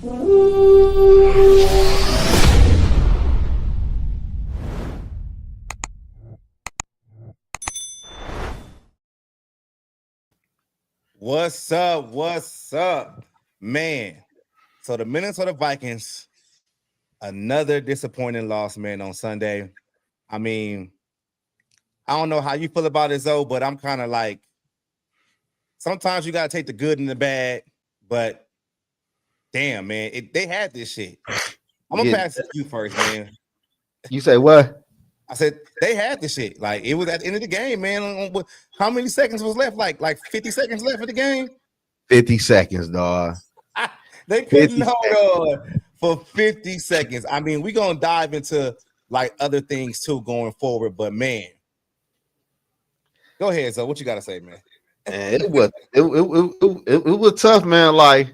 What's up? What's up, man? So the Minnesota Vikings, another disappointing loss, man, on Sunday. I mean, I don't know how you feel about it, Zoe, but I'm kind of like, sometimes you gotta take the good and the bad. But damn, man, they had this shit. I'm gonna Yeah. pass it to you first, man. You say what? I said they had this shit. Like it was at the end of the game, man. How many seconds was left? Like 50 seconds left of the game. 50 seconds, dog. They couldn't hold on for 50 seconds. I mean, we're gonna dive into like other things too going forward, but man, go ahead. So, what you gotta say, man? And it was tough, man. Like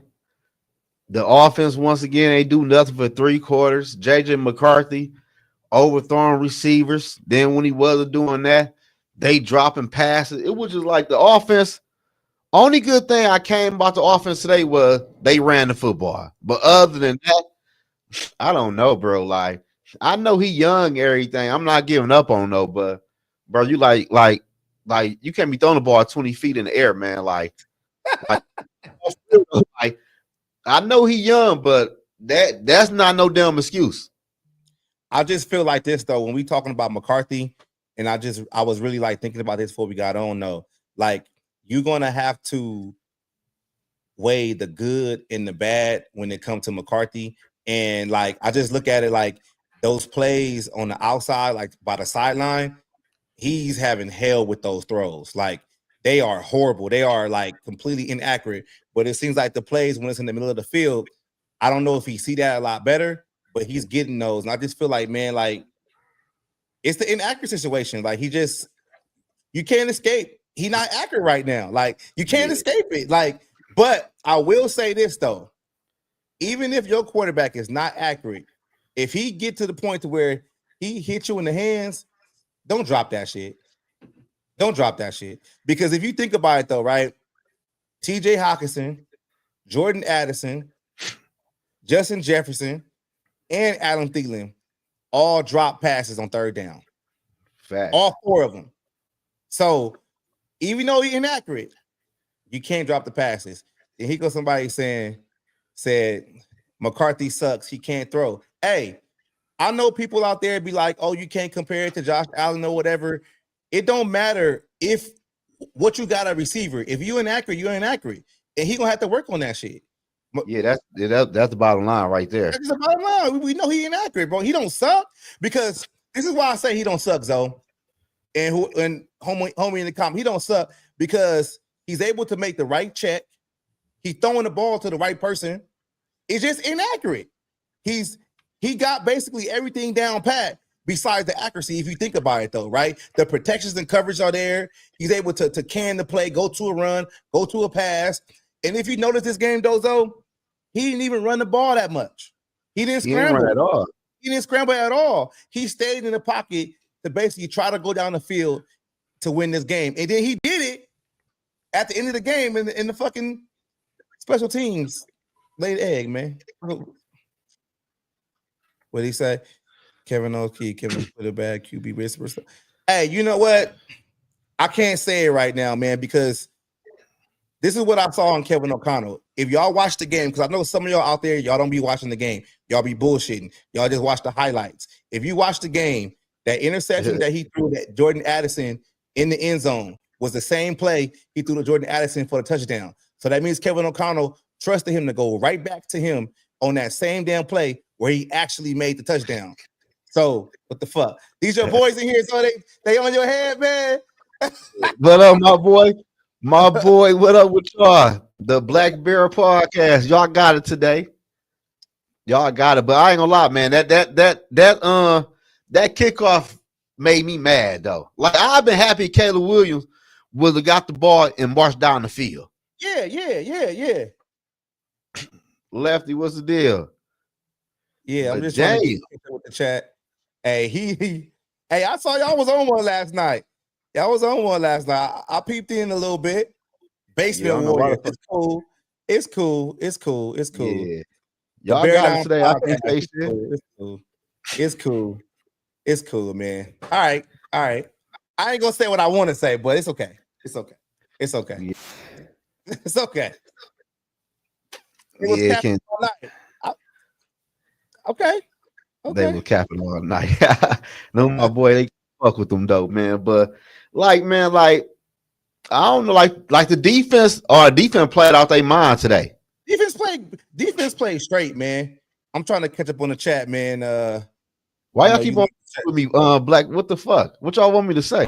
the offense once again, they do nothing for 3 quarters. JJ McCarthy overthrowing receivers. Then when he wasn't doing that, they dropping passes. It was just like the offense. Only good thing I came about the offense today was they ran the football. But other than that, I don't know, bro. Like I know he young, everything. I'm not giving up on no, but bro, you like you can't be throwing the ball 20 feet in the air, man. Like like I know he young, but that's not no damn excuse. I just feel like this though when we talking about McCarthy, and I was really like thinking about this before we got on. Though, like you're gonna have to weigh the good and the bad when it comes to McCarthy. And like I just look at it like those plays on the outside, like by the sideline, he's having hell with those throws. Like they are horrible. They are like completely inaccurate. But it seems like the plays when it's in the middle of the field, I don't know if he see that a lot better, but he's getting those. And I just feel like, man, like it's the inaccurate situation. Like you can't escape. He's not accurate right now. Like you can't escape it. Like, but I will say this though, even if your quarterback is not accurate, if he get to the point to where he hit you in the hands, don't drop that shit. Don't drop that shit. Because if you think about it though, right? TJ Hawkinson, Jordan Addison, Justin Jefferson, and Adam Thielen all drop passes on third down. Fact. All 4 of them. So even though he's inaccurate, you can't drop the passes. And he goes somebody said McCarthy sucks. He can't throw. Hey, I know people out there be like, oh, you can't compare it to Josh Allen or whatever. It don't matter if what you got a receiver. If you're inaccurate, you're inaccurate. And he gonna have to work on that shit. Yeah, that's the bottom line right there. That's the bottom line. We know he inaccurate, bro. He don't suck because this is why I say he don't suck, Zoe. And homie in the comment, he don't suck because he's able to make the right check. He's throwing the ball to the right person. It's just inaccurate. He got basically everything down pat besides the accuracy, if you think about it, though, right? The protections and coverage are there. He's able to can the play, go to a run, go to a pass. And if you notice this game, Dozo, he didn't even run the ball that much. He didn't scramble at all. He didn't scramble at all. He stayed in the pocket to basically try to go down the field to win this game. And then he did it at the end of the game in the fucking special teams laid egg, man. What he say? Kevin O'Key, Kevin put a bad QB whisper. Hey, you know what? I can't say it right now, man, because this is what I saw on Kevin O'Connell. If y'all watch the game, because I know some of y'all out there, y'all don't be watching the game. Y'all be bullshitting. Y'all just watch the highlights. If you watch the game, that interception that he threw that Jordan Addison in the end zone was the same play he threw to Jordan Addison for the touchdown. So that means Kevin O'Connell trusted him to go right back to him on that same damn play where he actually made the touchdown. So what the fuck? These your boys in here, so they on your head, man. But my boy, what up with y'all? The Black Bear Podcast. Y'all got it today. Y'all got it. But I ain't gonna lie, man. That kickoff made me mad though. Like I've been happy Caleb Williams would have got the ball and marched down the field. Yeah. Lefty, what's the deal? Yeah, I'm just trying to get with the chat. Hey, I saw y'all was on one last night. Y'all was on one last night. I peeped in a little bit. Basement Warrior. It's cool. Yeah. The Y'all Bear got it Down today. I podcast. can't say It's shit. cool. It's cool. It's cool. It's cool, man. All right. All right. I ain't gonna say what I want to say, but it's okay. It's okay. It's okay. Yeah. It's okay. It was Yeah, capping all night. Okay. they Okay. were capping all night. No, my boy, they fuck with them though, man. But like, man, like I don't know, like the defense played out their mind today. Defense played straight, man. I'm trying to catch up on the chat, man. Why I y'all know keep you on with me, Black? What the fuck? What y'all want me to say?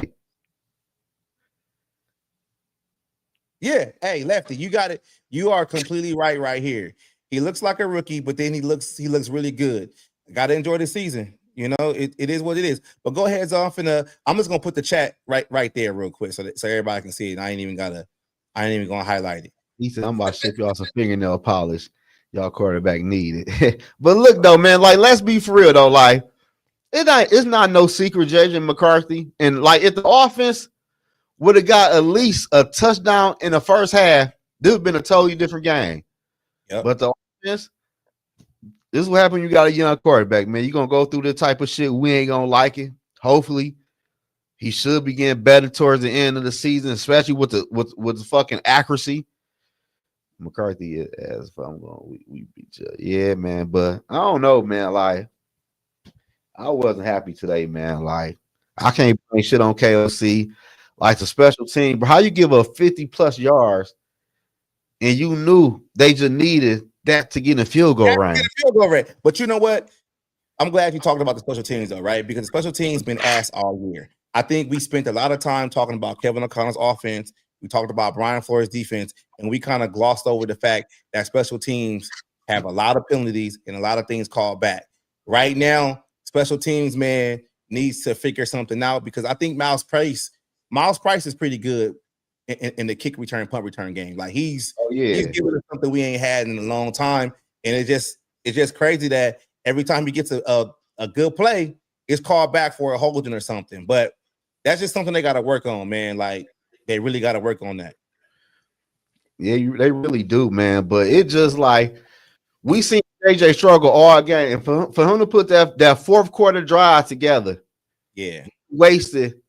Yeah, hey, Lefty, you got it. You are completely right here. He looks like a rookie, but then he looks really good. Got to enjoy the season. You know, it is what it is. But go ahead, Zoff, and I'm just gonna put the chat right there real quick so everybody can see it. I ain't even gonna highlight it. He said, "I'm about to ship y'all some fingernail polish. Y'all quarterback need it." But look though, man, like let's be for real though, like it's not no secret, JJ McCarthy, and like if the offense would have got at least a touchdown in the first half, this would have been a totally different game. Yep. But the offense, this is what happens when you got a young quarterback, man. You're gonna go through this type of shit. We ain't gonna like it. Hopefully, he should be getting better towards the end of the season, especially with the fucking accuracy. McCarthy as if I'm going, we beat you. Yeah, man. But I don't know, man. Like, I wasn't happy today, man. Like, I can't blame shit on KOC. Like the special team, but how you give a 50+ yards and you knew they just needed that to get in a field goal range. But you know what? I'm glad you talked about the special teams, though, right? Because the special teams been asked all year. I think we spent a lot of time talking about Kevin O'Connell's offense. We talked about Brian Flores' defense, and we kind of glossed over the fact that special teams have a lot of penalties and a lot of things called back. Right now, special teams, man, needs to figure something out because I think Miles Price is pretty good in the kick return, punt return game. Like he's giving us something we ain't had in a long time, and it's just crazy that every time he gets a good play, it's called back for a holding or something. But that's just something they got to work on, man. Like they really got to work on that. Yeah, they really do, man. But it just like we seen JJ struggle all game, and for him to put that fourth quarter drive together, yeah, wasted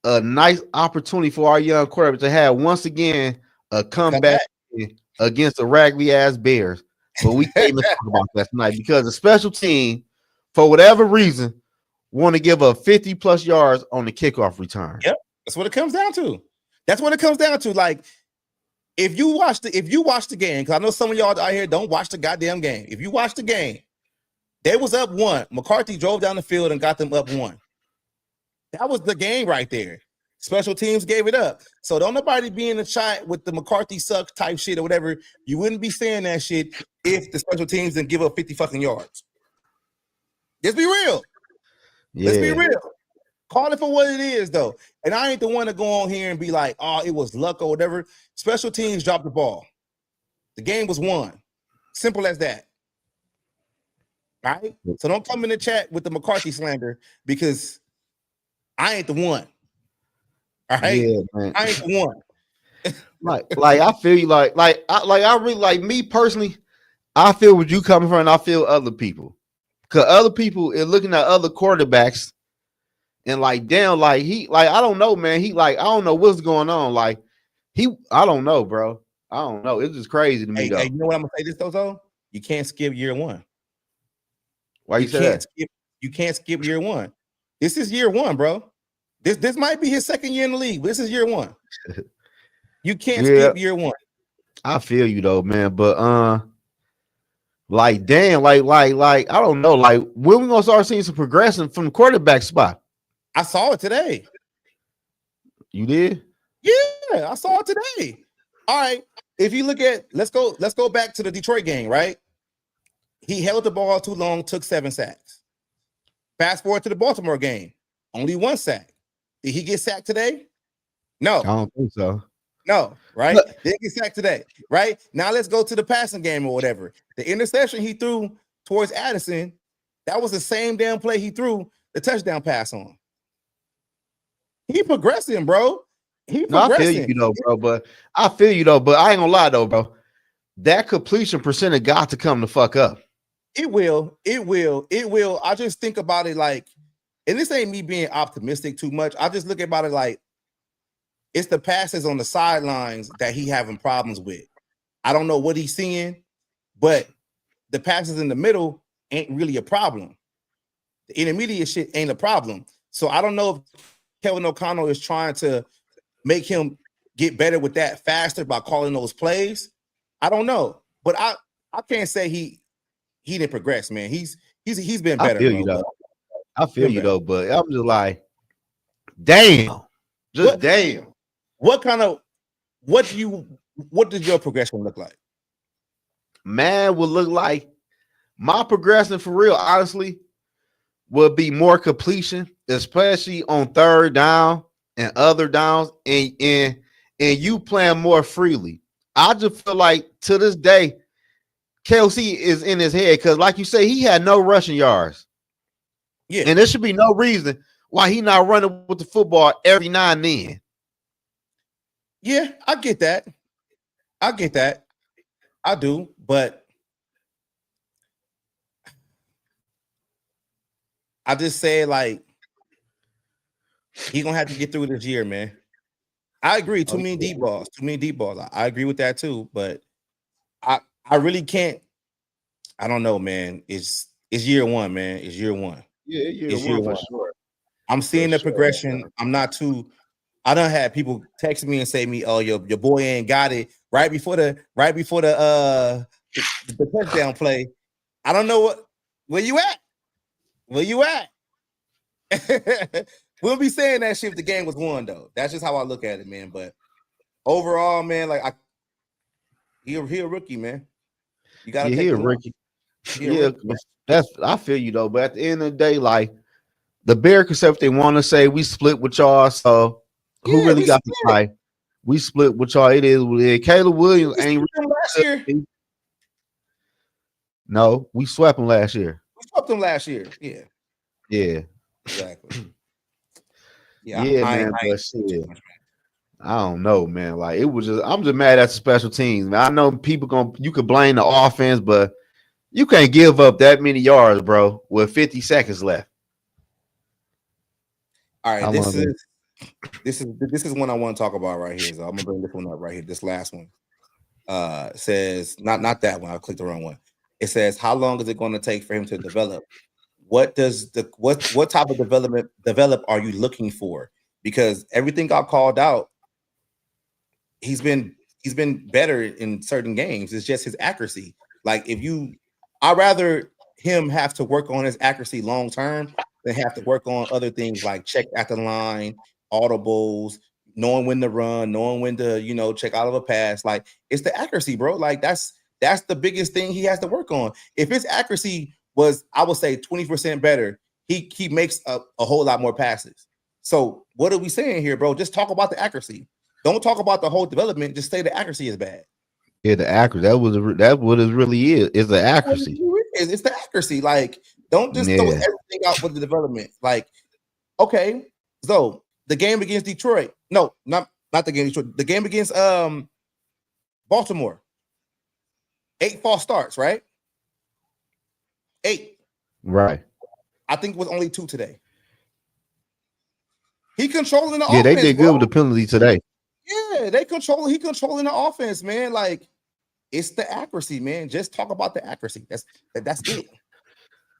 a nice opportunity for our young quarterback to have once again a comeback against the raggedy ass Bears. But we can't even talk about that tonight because the special team, for whatever reason, want to give up 50+ yards on the kickoff return. Yep, that's what it comes down to. That's what it comes down to. Like, if you watch the game, because I know some of y'all out here don't watch the goddamn game. If you watch the game, they was up 1. McCarthy drove down the field and got them up 1. That was the game right there. Special teams gave it up. So don't nobody be in the chat with the McCarthy sucks type shit or whatever. You wouldn't be saying that shit if the special teams didn't give up 50 fucking yards. Let's be real. Yeah. Let's be real. Call it for what it is, though. And I ain't the one to go on here and be like, oh, it was luck or whatever. Special teams dropped the ball. The game was won. Simple as that. All right? So don't come in the chat with the McCarthy slander because I ain't the one. All right? Yeah, man. I ain't the one. like I feel you I really like me personally, I feel what you coming from and I feel other people. Cause other people are looking at other quarterbacks and like damn, like he like I don't know, man. He like I don't know what's going on. Like I don't know, bro. I don't know. It's just crazy to me though. Hey, you know what I'm gonna say this though? You can't skip year 1. Why you say that? You can't skip year 1. This is year 1, bro. This might be his second year in the league. But this is year 1. You can't skip year 1. I feel you though, man. But like damn, like I don't know. Like when we gonna start seeing some progression from the quarterback spot? I saw it today. You did? Yeah, I saw it today. All right. If you look at let's go back to the Detroit game, right? He held the ball too long, took 7 sacks. Fast forward to the Baltimore game, only 1 sack. Did he get sacked today? No. I don't think so. No, right? Didn't get sacked today, right? Now let's go to the passing game or whatever. The interception he threw towards Addison, that was the same damn play he threw the touchdown pass on. He progressing, bro. He progressing. I feel you though, bro. But I ain't gonna lie though, bro. that completion percentage got to come the fuck up. It will. It will. It will. I just think about it like, and this ain't me being optimistic too much. I just look about it like it's the passes on the sidelines that he having problems with. I don't know what he's seeing, but the passes in the middle ain't really a problem. The intermediate shit ain't a problem. So I don't know if Kevin O'Connell is trying to make him get better with that faster by calling those plays. I don't know, but I can't say he didn't progress, man. He's been better. I feel bro, you though. but I feel you though, but I'm just like, damn, just damn. What does your progression look like? Man, would look like my progression for real, honestly, would be more completion, especially on third down and other downs, and you playing more freely. I just feel like to this day, KLC is in his head because, like you say, he had no rushing yards. Yeah, and there should be no reason why he not running with the football every now and then. Yeah, I get that. I do, but I just say like he gonna have to get through this year, man. I agree. Too many deep balls. I agree with that too, but I really can't. I don't know, man. It's year one, man. It's year one. Yeah, year one for sure. I'm seeing the progression. I'm not too. I done had people text me and say me, "Oh, your boy ain't got it." Right before the touchdown play. I don't know where you at. We'll be saying that shit if the game was won, though. That's just how I look at it, man. But overall, man, like he a rookie, man. You gotta take a rookie. That's I feel you though. But at the end of the day, like the Bears can say what they want to say. We split with y'all, so who really got the fight? We split with y'all. It is what it is. Caleb Williams ain't last year. No, we swept him last year. Yeah. Yeah. Exactly. Yeah, man. But shit, I don't know, man. Like it was just, I'm just mad at the special teams, man. I know you could blame the offense, but you can't give up that many yards, bro, with 50 seconds left. All right, this is one I want to talk about right here. So I'm gonna bring this one up right here. This last one says not that one. I clicked the wrong one. It says, how long is it going to take for him to develop? What type of develop are you looking for? Because everything got called out. He's been better in certain games. It's just his accuracy. Like I'd rather him have to work on his accuracy long term than have to work on other things like check at the line, audibles, knowing when to run, knowing when to check out of a pass. Like it's the accuracy, bro. Like that's the biggest thing he has to work on. If his accuracy was, I would say, 20% better, he makes a whole lot more passes. So what are we saying here, bro? Just talk about the accuracy. Don't talk about the whole development. Just say the accuracy is bad. Yeah, the accuracy. That's what it really is. It's the accuracy. It's the accuracy. Like, don't just throw everything out with the development. Like, okay, so the game against Detroit. No, not the game against Detroit. The game against Baltimore. 8 false starts, right? 8. Right. I think it was only 2 today. He controlling the offense. Yeah, they did good with the penalty today. Yeah, he controlling the offense, man. Like, it's the accuracy, man. Just talk about the accuracy. That's it.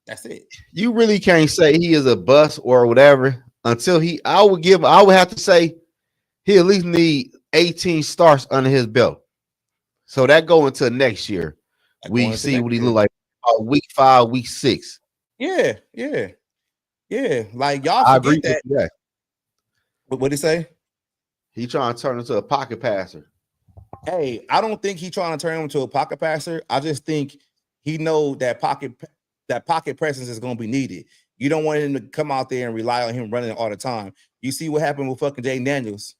That's it. You really can't say he is a bust or whatever until I would have to say he at least need 18 starts under his belt. So that go into next year. We see what he look like week 5, week 6. Yeah. Like y'all forget that. What'd he say? He trying to turn into a pocket passer. Hey, I don't think he's trying to turn him into a pocket passer. I just think he know that pocket presence is going to be needed. You don't want him to come out there and rely on him running all the time. You see what happened with fucking Jay Daniels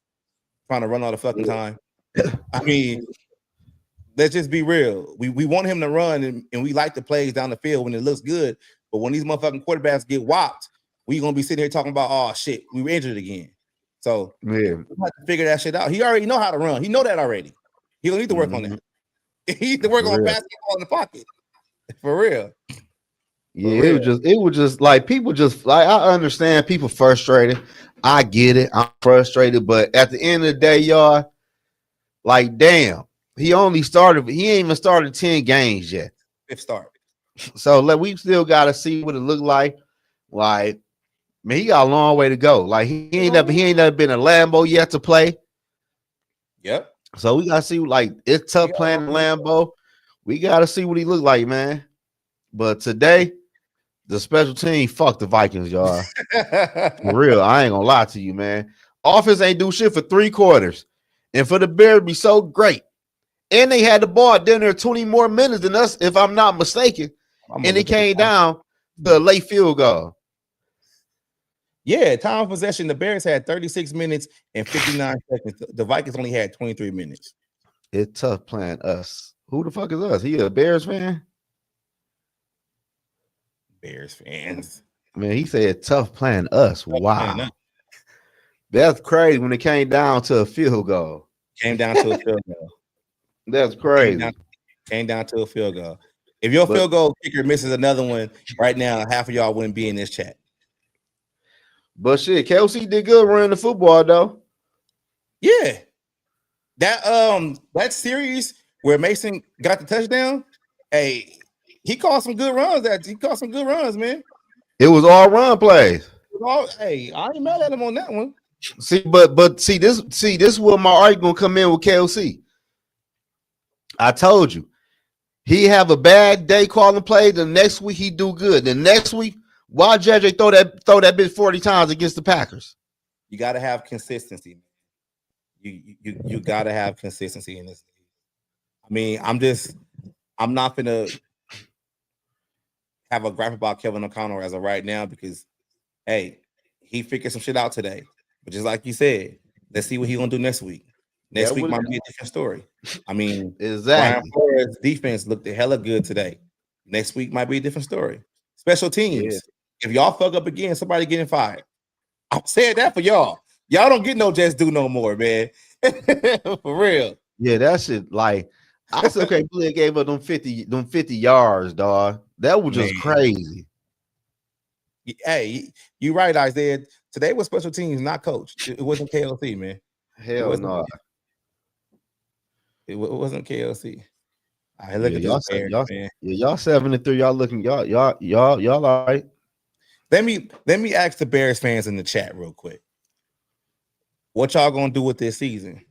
trying to run all the fucking time. I mean, let's just be real. We want him to run and we like the plays down the field when it looks good. But when these motherfucking quarterbacks get whopped, we going to be sitting here talking about, oh shit, we were injured again. So we have to figure that shit out. He already know how to run. He know that already. He don't need to work on that. He used to work For on real. basketball in the pocket. For real. Yeah, it was just like people just like I understand people frustrated. I get it. I'm frustrated, but at the end of the day, y'all, like damn, he ain't even started 10 games yet. Fifth start. So like we still gotta see what it look like. Like, man, he got a long way to go. Like he ain't never been a Lambo yet to play. Yep. So we gotta see like it's He tough got a playing long in way to go. Lambeau. We gotta see what he look like, man. But today, the special team fuck the Vikings, y'all. For real, I ain't gonna lie to you, man. Offense ain't do shit for 3 quarters, and for the Bears to be so great, and they had the ball down there 20 more minutes than us, if I'm not mistaken, I'm gonna and it look at the came time. down to a late field goal. Yeah, time of possession. The Bears had 36 minutes and 59 seconds. The Vikings only had 23 minutes. It's tough playing us. Who the fuck is us? He a Bears fan? Bears fans. Man, he said tough playing us. Man, Wow. no. That's crazy when it came down to a field goal. Came down to a field goal. That's Came down, crazy. came down to a field goal. If your But field goal kicker misses another one right now, half of y'all wouldn't be in this chat. shit, Kelsey did good running the football though. Yeah. That series where Mason got the touchdown, hey, he caught some good runs. He caught some good runs, man. It was all run plays. Hey, I ain't mad at him on that one. See, but see this is where my argument gonna come in with KLC. I told you he have a bad day calling play. The next week he do good. The next week, why JJ throw that bitch 40 times against the Packers? You got to have consistency. You got to have consistency in this. I mean, I'm not gonna have a graph about Kevin O'Connell as of right now because, hey, he figured some shit out today. But just like you said, let's see what he's gonna do next week. Next That week was might be a different story. I mean, Brian exactly. Flores' defense looked hella good today. Next week might be a different story. Special Yeah. teams. If y'all fuck up again, somebody getting fired. I'm saying that for y'all. Y'all don't get no just do no more, man. For real. Yeah, that shit like I still can't believe they gave up them 50 yards, dog. That was just Man. crazy. Hey, you right, Isaiah. Today was special teams, not coach. It wasn't KLC, man. Hell no. It wasn't KLC. All right, look Yeah, at this Bears, man. y'all 7-3. Y'all looking, y'all all right. Let me ask the Bears fans in the chat real quick. What y'all gonna do with this season?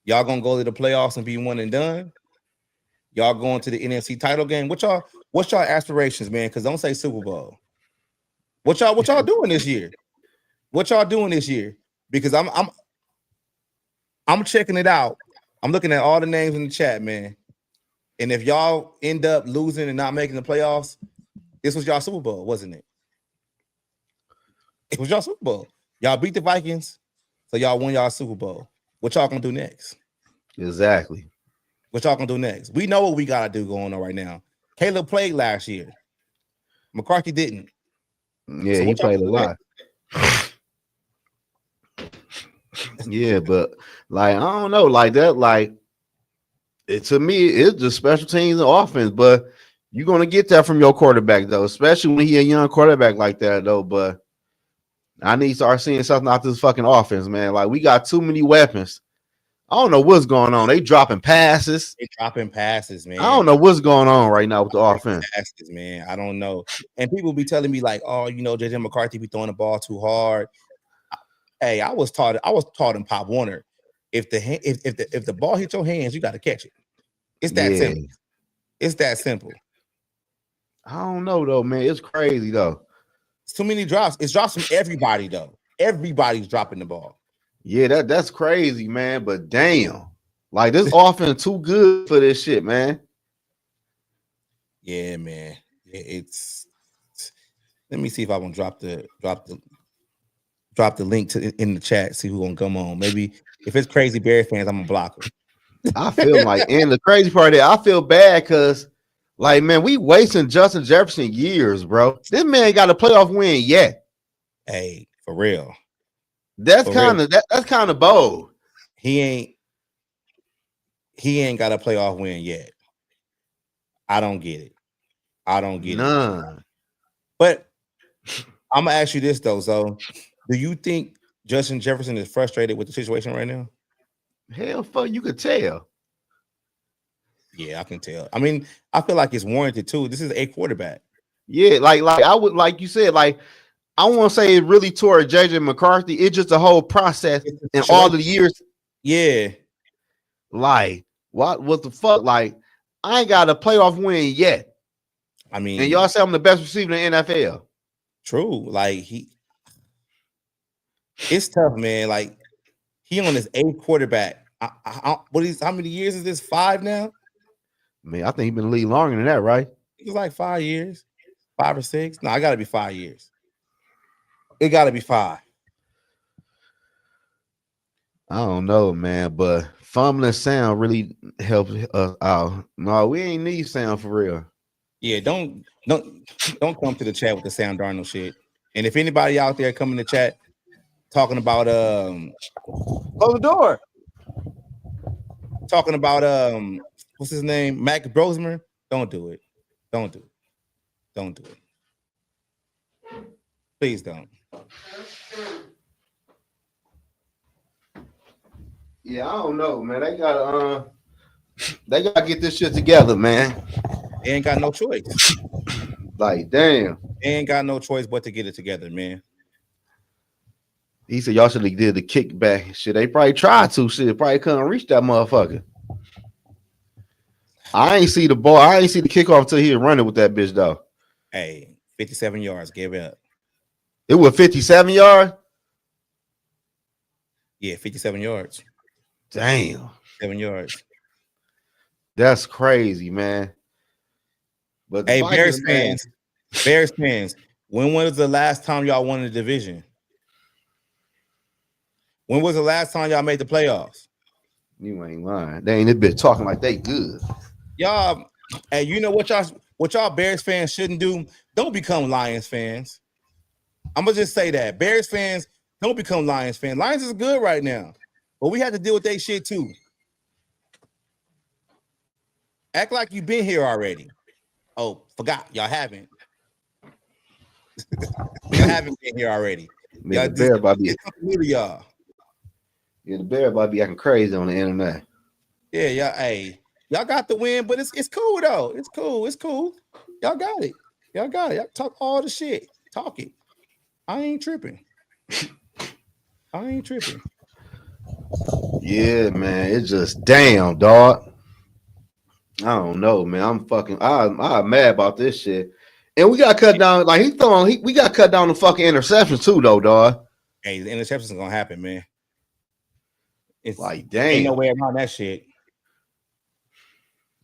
Y'all gonna go to the playoffs and be one and done? Y'all going to the NFC title game? What's y'all aspirations, man? Because don't say Super Bowl. What y'all doing this year? What y'all doing this year? Because I'm checking it out. I'm looking at all the names in the chat, man. And if y'all end up losing and not making the playoffs, this was y'all Super Bowl, wasn't it? It was y'all Super Bowl. Y'all beat the Vikings, so y'all won y'all Super Bowl. What y'all gonna do next? Exactly. What y'all gonna do next? We know what we gotta do going on right now. Caleb played last year. McCarthy didn't. Yeah, So he what y'all played a do lot. Yeah, but like I don't know, like that, like to me, it's just special teams and offense. But you're gonna get that from your quarterback though, especially when he a young quarterback like that though. But I need to start seeing something out this fucking offense, man. Like we got too many weapons. I don't know what's going on. They dropping passes. They dropping passes, man. I don't know what's going on right now with the offense. Passes, man. I don't know. And people be telling me like, oh, JJ McCarthy be throwing the ball too hard. Hey, I was taught in Pop Warner. If the ball hits your hands, you got to catch it. It's that simple. It's that simple. I don't know though, man. It's crazy though. It's too many drops. It's drops from everybody though. Everybody's dropping the ball. Yeah, that's crazy, man. But damn, like this offense too good for this shit, man. Yeah, man. It's. Let me see if I want to drop the link in the chat. See who's gonna come on. Maybe if it's crazy Bear fans, I'm gonna block them. I feel like, and the crazy part is, I feel bad because, like, man, we wasting Justin Jefferson years, bro. This man got a playoff win yet. Hey, for real. That's kind of bold. He ain't. he ain't got a playoff win yet. I don't get it. I don't get it. None. But I'm gonna ask you this though. So, do you think Justin Jefferson is frustrated with the situation right now? Hell, fuck, you could tell. Yeah, I can tell. I mean, I feel like it's warranted too. This is a quarterback. Yeah, like I would, like you said, like I want to say it really toward JJ McCarthy. It's just a whole process and all of the years. Yeah. Like, what the fuck? Like, I ain't got a playoff win yet. I mean, and y'all say I'm the best receiver in the NFL. True. Like it's tough, man. Like he on his 8th quarterback. How many years is this? 5 now? Man, I think he's been in the league longer than that, right? It's like 5 years, 5 or 6. No, I gotta be 5 years. It gotta be 5. I don't know, man, but fumbling sound really helps us out. No, we ain't need sound for real. Yeah, don't come to the chat with the Sam Darnold shit. And if anybody out there come in the chat talking about close the door. Talking about what's his name? Mac Brosmer, don't do it. Don't do it. Don't do it. Please don't. Yeah, I don't know, man. They gotta get this shit together, man. They ain't got no choice. Like, damn. They ain't got no choice but to get it together, man. He said y'all should have did the kickback shit. They probably tried to. Shit, probably couldn't reach that motherfucker. I ain't see the ball. I ain't see the kickoff until he was running with that bitch, though. Hey, 57 yards. Give it up. It was 57 yards? Yeah, 57 yards. Damn. 7 yards. That's crazy, man. But hey, Bears fans, when was the last time y'all won the division? When was the last time y'all made the playoffs? You ain't lying. They ain't this bitch talking like they good. Y'all, hey, you know what y'all Bears fans shouldn't do? Don't become Lions fans. I'm gonna just say that. Bears fans, don't become Lions fans. Lions is good right now, but we have to deal with that shit too. Act like you've been here already. Oh, forgot. Y'all haven't. Y'all haven't been here already. Man, the Bear about y'all. Yeah, the Bear about be acting crazy on the internet. Yeah, y'all. Hey, y'all got the win, but it's cool though. It's cool. It's cool. Y'all got it. Y'all got it. Y'all talk all the shit. Talk it. I ain't tripping. I ain't tripping. Yeah, man. It's just damn, dog. I don't know, man. I'm mad about this shit. And we got cut down. Like we got cut down the fucking interceptions too, though, dog. Hey, the interceptions gonna happen, man. It's like damn. Ain't no way around that shit.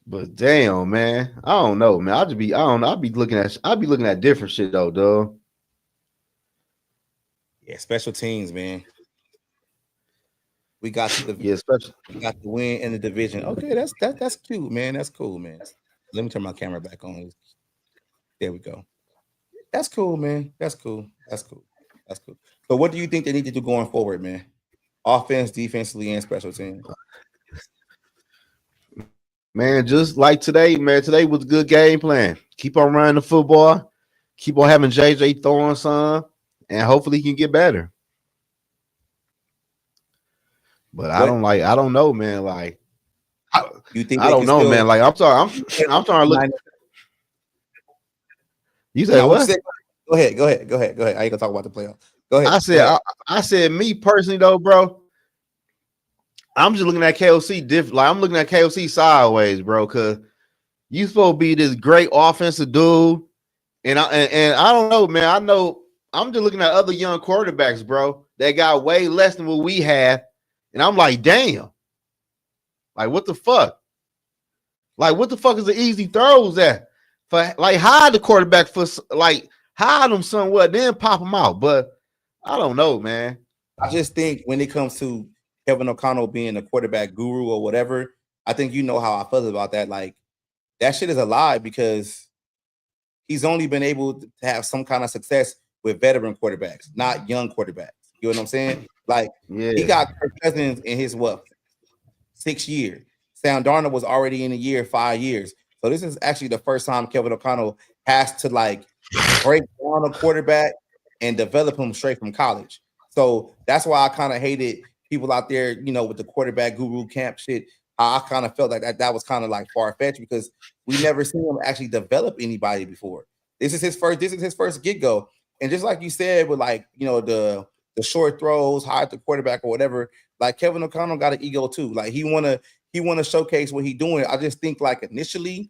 But damn, man. I don't know, man. I'll be looking at different shit though, dog. Yeah, special teams, man. We got the win in the division. Okay, that's cute, man. That's cool, man. Let me turn my camera back on. There we go. That's cool, man. That's cool. That's cool. That's cool. So, what do you think they need to do going forward, man? Offense, defensively, and special teams. Man, just like today, man. Today was a good game plan. Keep on running the football. Keep on having JJ throwing some, and hopefully he can get better. But I don't know, man. Like, you think I don't know, man. Like, I'm sorry, I'm trying to look. You said what? Go ahead. I ain't gonna talk about the playoffs. Go ahead. I said, me personally though, bro. I'm just looking at KOC different. Like, I'm looking at KOC sideways, bro. Cause you supposed to be this great offensive dude, and I don't know, man. I know I'm just looking at other young quarterbacks, bro. That got way less than what we have. And I'm like, damn. Like, what the fuck? Like, what the fuck is the easy throws at? For like, hide the quarterback for like hide them somewhat, then pop them out. But I don't know, man. I just think when it comes to Kevin O'Connell being a quarterback guru or whatever, I think you know how I feel about that. Like, that shit is a lie because he's only been able to have some kind of success with veteran quarterbacks, not young quarterbacks. You know what I'm saying? Like, he got Kirk Cousins in his 6th year. Sam Darnold was already in a year, 5 years. So this is actually the first time Kevin O'Connell has to like break down a quarterback and develop him straight from college. So that's why I kind of hated people out there, with the quarterback guru camp shit. I kind of felt like that was kind of like far fetched because we never seen him actually develop anybody before. This is his first. This is his first get go, and just like you said, with like the short throws, high at the quarterback or whatever. Like Kevin O'Connell got an ego too. Like he wanna showcase what he's doing. I just think like initially,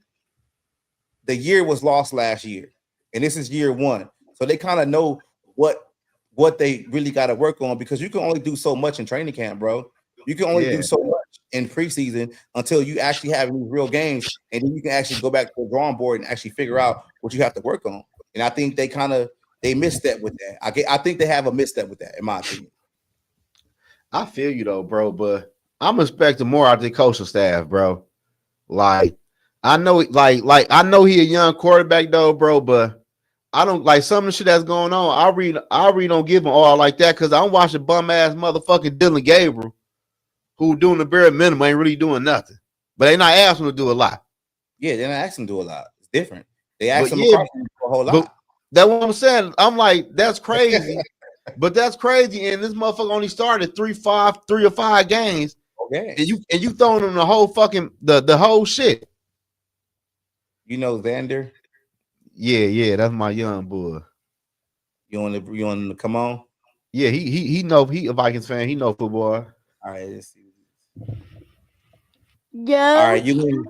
the year was lost last year, and this is year one, so they kind of know what they really got to work on because you can only do so much in training camp, bro. You can only do so much in preseason until you actually have these real games, and then you can actually go back to the drawing board and actually figure out what you have to work on. And I think they misstep with that. I think they have a misstep with that, in my opinion. I feel you though, bro, but I'm expecting more out of the coaching staff, bro. Like, I know, like I know he a young quarterback though, bro, but I don't like some of the shit that's going on. I really don't give him all like that because I'm watching bum ass motherfucking Dylan Gabriel, who doing the bare minimum, ain't really doing nothing. But they not asking him to do a lot. Yeah, they're not asking him to do a lot. It's different. They asked But him yeah, McCarthy to do a whole but lot. that's what I'm saying. I'm like, that's crazy. But that's crazy. And this motherfucker only started 3 or 5 games. Okay. And you throwing him the whole fucking the whole shit. Xander? Yeah, that's my young boy. You want to come on? Yeah, he know he a Vikings fan. He know football. All right, let's see. Yeah. All right, you win.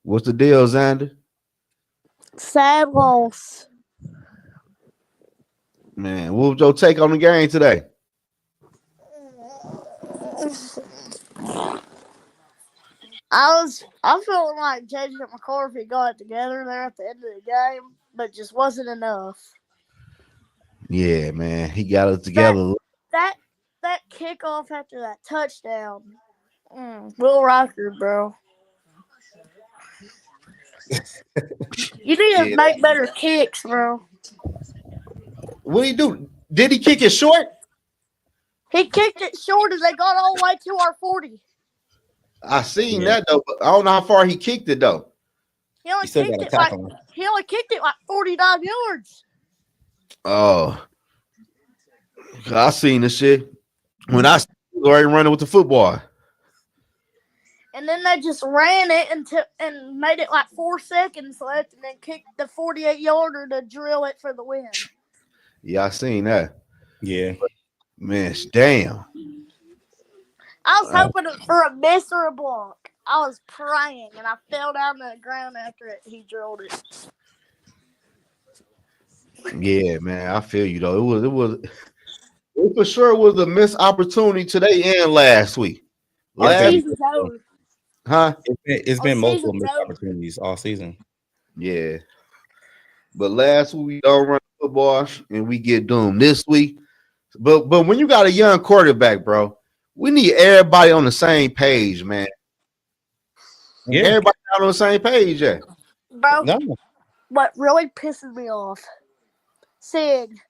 What's the deal, Xander? Sad loss. Man, what was your take on the game today? I'm feeling like JJ McCarthy got it together there at the end of the game, but just wasn't enough. Yeah, man, he got it together. That kickoff after that touchdown, Will Rocker, bro. You need to make better kicks, bro. What did he do? Did he kick it short? He kicked it short and they got all the way to our 40. I seen that though, but I don't know how far he kicked it though. He only kicked it like 49 yards. Oh, I seen the shit when I was already running with the football. And then they just ran it and made it like 4 seconds left, and then kicked the 48-yarder to drill it for the win. Yeah, I seen that. Yeah, man, damn. I was hoping for a miss or a block. I was praying, and I fell down to the ground after he drilled it. Yeah, man, I feel you though. It for sure was a missed opportunity today and last week. Season's over. Huh? It's been multiple missed opportunities all season. Yeah. But last week we don't run football and we get doomed this week. But when you got a young quarterback, bro, we need everybody on the same page, man. Yeah. Everybody out on the same page, yeah. Bro, what really pisses me off, seeing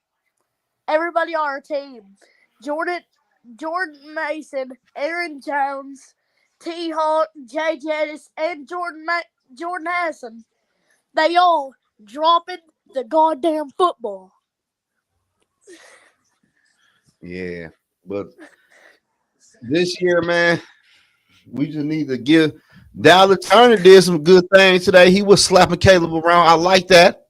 everybody on our team, Jordan Mason, Aaron Jones, T. Hawk, Jay Jettis, and Jordan Hassan, they all dropping the goddamn football. Yeah, but this year, man, we just need to give. Dallas Turner did some good things today. He was slapping Caleb around. I like that.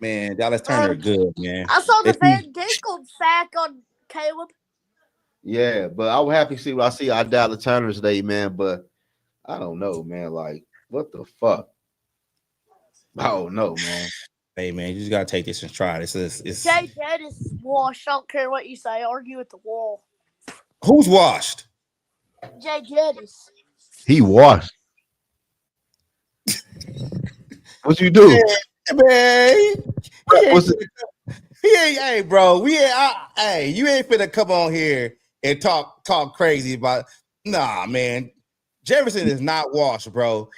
Man, Dallas Turner good, man. I saw the Van Ginkel sack on Caleb. Yeah, but I was happy to see what I see out of Dallas Turner today, man. But I don't know, man. Like, what the fuck? I don't know, man. Hey, man, you just gotta take this and try this. Jay Jettis washed. I don't care what you say. Argue with the wall. Who's washed? Jay Jettis. He washed. What you do? Man, hey, bro, hey, you ain't finna come on here and talk crazy about. Nah, man, Jefferson is not washed, bro.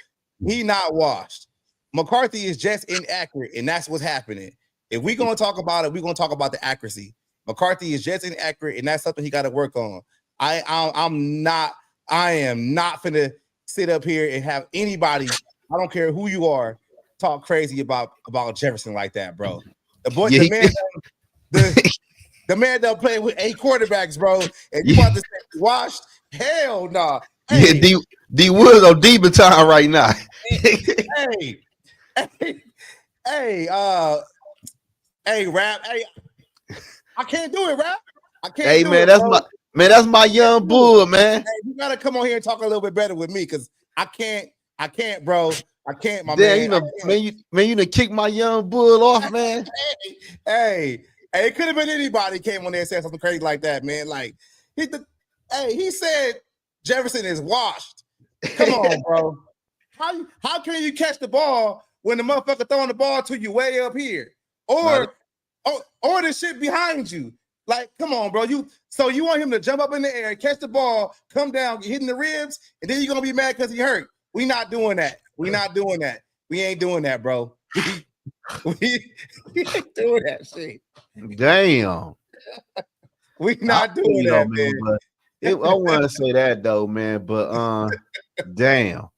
He not washed. McCarthy is just inaccurate, and that's what's happening. If we're gonna talk about it, we're gonna talk about the accuracy. McCarthy is just inaccurate, and that's something he got to work on. I am not finna sit up here and have anybody, I don't care who you are, talk crazy about Jefferson like that, bro. The man done played with 8 quarterbacks, bro, and you want to say washed? Hell nah. Hey. Yeah, D Woods on demon time right now. Hey, Rap. Hey, I can't do it, Rap. I can't. Hey, man, that's my young bull, man. Hey, you gotta come on here and talk a little bit better with me, because I can't, bro. I can't, my man. Man, you done kick my young bull off, man. Hey, it could have been anybody came on there and said something crazy like that, man. Like, he said Jefferson is washed. Come on, bro. How can you catch the ball when the motherfucker throwing the ball to you way up here, or the shit behind you? Like, come on, bro. You want him to jump up in the air, catch the ball, come down, get hit in the ribs, and then you're gonna be mad because he hurt. We not doing that. We not doing that. We ain't doing that, bro. We ain't doing that shit. Damn. We not doing that, man. I want to say that though, man. But damn,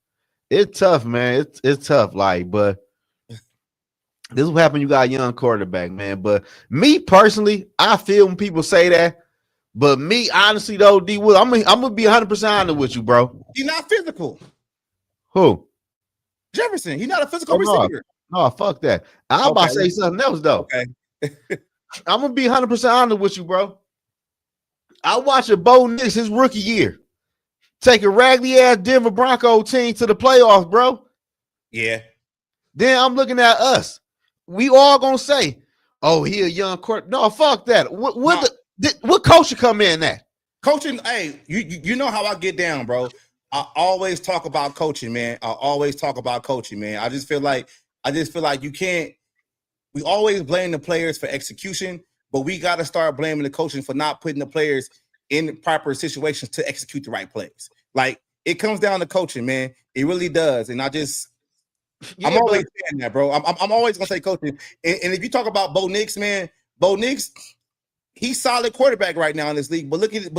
it's tough, man. It's tough. Like, but this is what happened. You got a young quarterback, man. But me personally, I feel when people say that. But me, honestly, though, D Wood, I'm gonna be 100% honest with you, bro. He's not physical. Who? Jefferson. He's not a physical receiver. No, fuck that. I'm about to say something else though. Okay. I'm gonna be 100% honest with you, bro. I watched Bo Nix his rookie year take a raggedy ass Denver Bronco team to the playoffs, bro. Yeah. Then I'm looking at us. We all gonna say, "Oh, he a young court." No, fuck that. What coach should come in at? Coaching. Hey, you know how I get down, bro. I always talk about coaching, man. I just feel like you can't. We always blame the players for execution, but we got to start blaming the coaching for not putting the players in proper situations to execute the right plays. Like, it comes down to coaching, man. It really does. And I'm always saying that, bro. I'm always gonna say coaching. And if you talk about Bo Nix, man, Bo Nix, he's solid quarterback right now in this league. But look at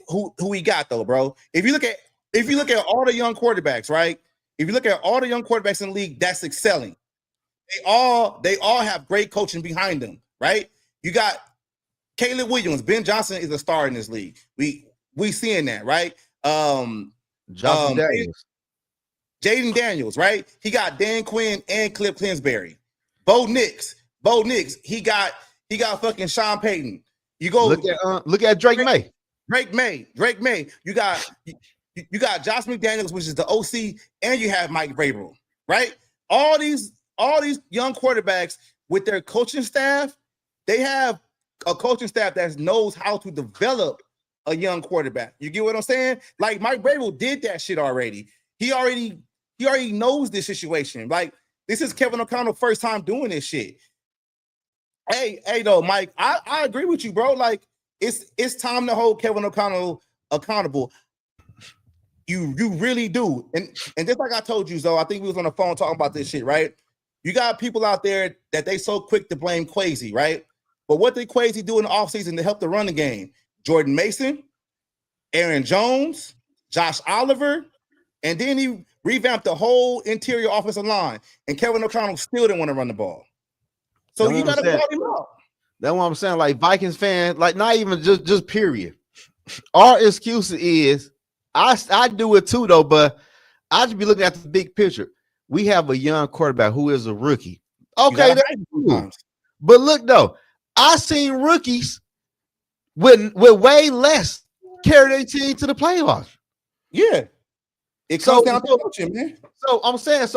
who he got though, bro. If you look at all the young quarterbacks, right? If you look at all the young quarterbacks in the league that's excelling, they all have great coaching behind them, right? You got Caleb Williams, Ben Johnson is a star in this league. We seeing that, right? Daniels. Jaden Daniels, right? He got Dan Quinn and Cliff Clinsbury. Bo Nix, he got fucking Sean Payton. You go look at Drake May. Drake May. You got Josh McDaniels, which is the OC, and you have Mike Vrabel, right? All these young quarterbacks with their coaching staff, they have a coaching staff that knows how to develop a young quarterback. You get what I'm saying? Like, Mike Vrabel did that shit already. He already knows this situation. Like, this is Kevin O'Connell's first time doing this shit. Hey, though, Mike, I agree with you, bro. Like, it's time to hold Kevin O'Connell accountable. You really do. And just like I told you, Zoe, I think we was on the phone talking about this shit, right? You got people out there that they so quick to blame Kwesi, right? But what did Kwesi do in the offseason to help the run the game? Jordan Mason, Aaron Jones, Josh Oliver, and then he revamped the whole interior offensive line. And Kevin O'Connell still didn't want to run the ball. So you got to call him out. That's what I'm saying. Like, Vikings fans, like, not even just period. Our excuse is, I do it too, though, but I just be looking at the big picture. We have a young quarterback who is a rookie. Okay, that's cool. But look, though, I seen rookies with way less carry their team to the playoffs. Yeah. It comes down to coaching, man. So I'm saying,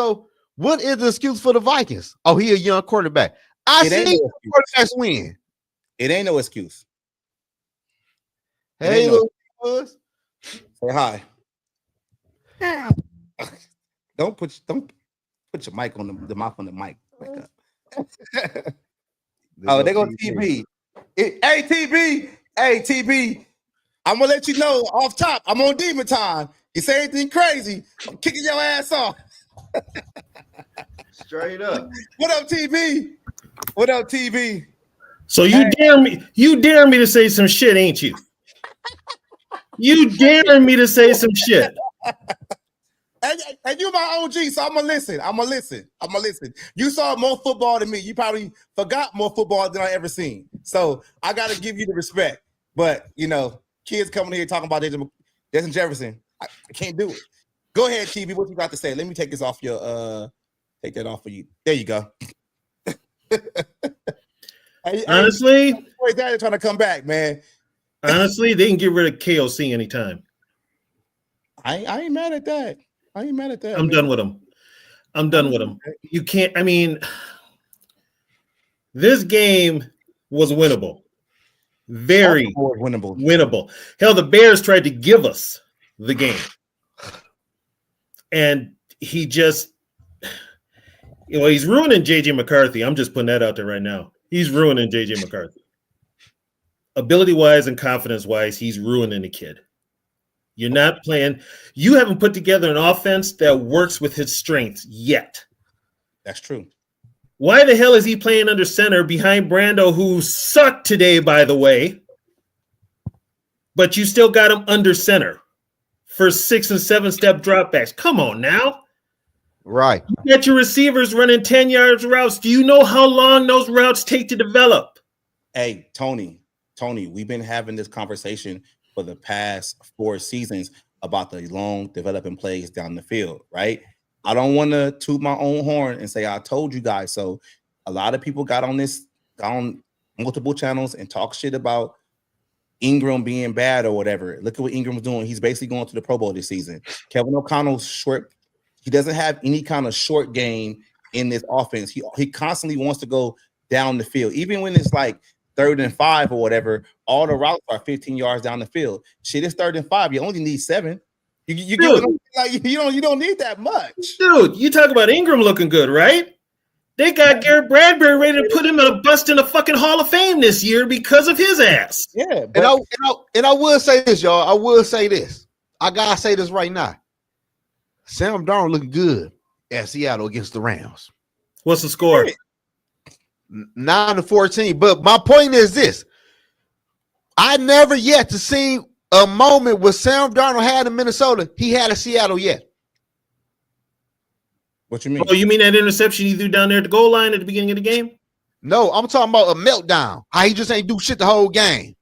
what is the excuse for the Vikings? Oh, he a young quarterback. I see quarterbacks win. It ain't no excuse. Hey, say hi. Don't put your mic on the mouth on the mic. Oh, they go TB. Hey, TB. I'm gonna let you know off top. I'm on demon time. You say anything crazy, I'm kicking your ass off. Straight up. What up, TB? What up, TB? So you dare me to say some shit, ain't you? You daring me to say some shit. And you my OG, so I'm gonna listen. You saw more football than me. You probably forgot more football than I ever seen. So I gotta give you the respect. But kids coming here talking about Justin Jefferson, I can't do it. Go ahead, TV. What you got to say? Let me take this off your take that off for you. There you go. Honestly, Daddy trying to come back, man. Honestly, they can get rid of KOC anytime. I ain't mad at that. I'm done with them. You can't. I mean, this game was winnable. Very winnable. Hell, the Bears tried to give us the game. And he just, he's ruining JJ McCarthy. I'm just putting that out there right now. He's ruining JJ McCarthy. Ability-wise and confidence-wise, he's ruining the kid. You're not playing. You haven't put together an offense that works with his strengths yet. That's true. Why the hell is he playing under center behind Brando, who sucked today, by the way? But you still got him under center for 6 and 7 step dropbacks. Come on now. Right. You get your receivers running 10 yards routes. Do you know how long those routes take to develop? Hey, Tony, we've been having this conversation for the past 4 seasons about the long developing plays down the field, right? I don't want to toot my own horn and say I told you guys so. A lot of people got on multiple channels and talk shit about Ingram being bad or whatever. Look at what Ingram's doing. He's basically going to the Pro Bowl this season. Kevin O'Connell's short. He doesn't have any kind of short game in this offense. He constantly wants to go down the field, even when it's like 3rd and 5 or whatever. All the routes are 15 yards down the field. Shit, it's 3rd and 5. You only need 7. You don't need that much, dude. You talk about Ingram looking good, right? They got Garrett Bradbury ready to put him in a bust in the fucking Hall of Fame this year because of his ass. Yeah, and I will say this, y'all. I will say this. I gotta say this right now. Sam Darnold looking good at Seattle against the Rams. What's the score? 9-14. But my point is this: I never yet to see a moment where Sam Darnold had in Minnesota, he had in Seattle yet. What you mean? Oh, you mean that interception he threw down there at the goal line at the beginning of the game? No, I'm talking about a meltdown. How he just ain't do shit the whole game.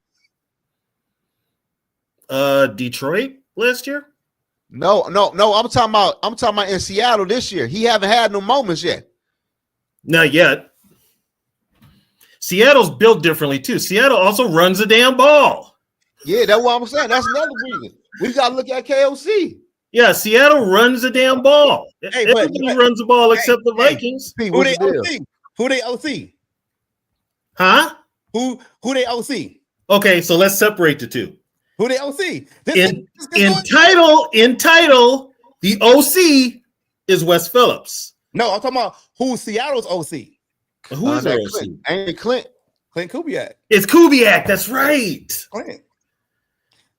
Detroit last year? No. I'm talking about in Seattle this year. He haven't had no moments yet. Not yet. Seattle's built differently too. Seattle also runs the damn ball. Yeah, that's what I'm saying. That's another reason. We got to look at KOC. Yeah, Seattle runs the damn ball. Everybody runs the ball except the Vikings. Who they OC? Who they OC? Huh? Who they OC? Okay, so let's separate the two. Who they OC? In title, the OC is Wes Phillips. No, I'm talking about who's Seattle's OC. Who is their OC? Ain't Clint Kubiak. It's Kubiak. That's right. Clint.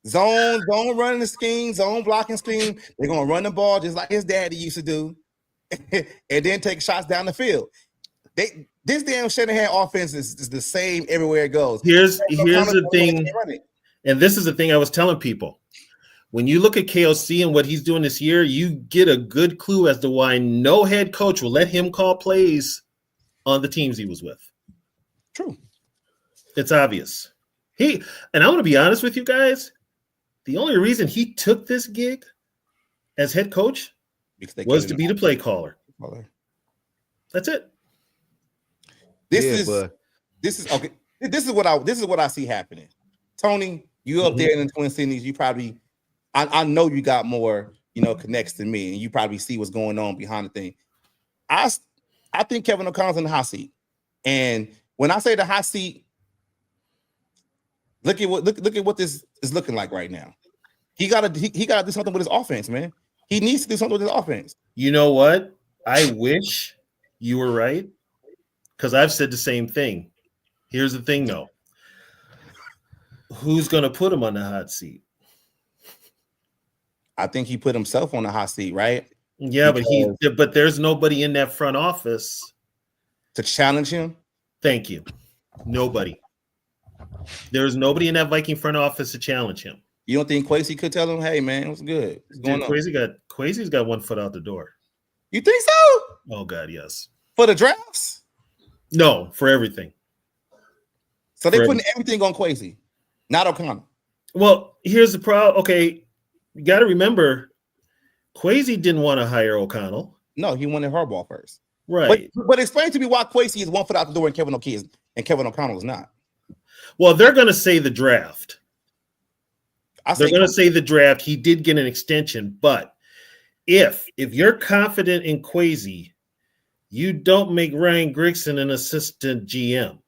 Zone running the scheme, zone blocking scheme. They're gonna run the ball just like his daddy used to do, and then take shots down the field. This damn Shanahan offense is the same everywhere it goes. Here's the thing, and this is the thing I was telling people. When you look at KOC and what he's doing this year, you get a good clue as to why no head coach will let him call plays on the teams he was with. True. It's obvious. And I want to be honest with you guys. The only reason he took this gig as head coach was to be the play caller. That's it. This is okay. This is what I see happening. Tony, you up there in the Twin Cities, you probably I know you got more, connects than me, and you probably see what's going on behind the thing. I think Kevin O'Connell's in the hot seat. And when I say the hot seat, look at what this is looking like right now. He gotta do something with his offense, man. He needs to do something with his offense. You know what? I wish you were right, because I've said the same thing. Here's the thing, though. Who's gonna put him on the hot seat? I think he put himself on the hot seat, right? Yeah, but there's nobody in that front office to challenge him. Thank you. Nobody. There's nobody in that Viking front office to challenge him. You don't think Kwesi could tell him, "Hey, man, what's good? What's going on?" Kwesi's got 1 foot out the door. You think so? Oh God, yes. For the drafts? No, for everything. So they putting everything on Kwesi, not O'Connell. Well, here's the problem. Okay, you got to remember, Kwesi didn't want to hire O'Connell. No, he wanted Harbaugh first. Right. But explain to me why Kwesi is 1 foot out the door and Kevin O'Connell is not. Well, they're going to say the draft. They're going to say the draft. He did get an extension, but if you're confident in Kwesi, you don't make Ryan Grigson an assistant GM.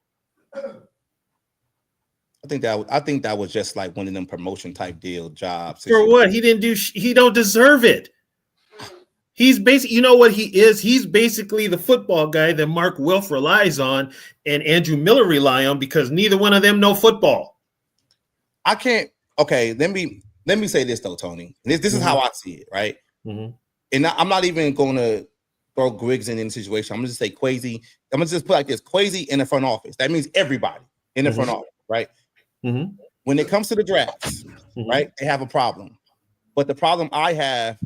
I think that was just like one of them promotion type deal jobs. For what? He didn't do. He don't deserve it. He's basically, you know what he is? He's basically the football guy that Mark Wilf relies on and Andrew Miller rely on because neither one of them know football. I can't. Okay, let me say this though, Tony. This is how I see it, right? Mm-hmm. And I'm not even going to throw Griggs in the situation. I'm going to just say Kwesi. I'm going to just put like this: Kwesi in the front office. That means everybody in the front office, right? Mm-hmm. When it comes to the drafts, right, they have a problem. But the problem I have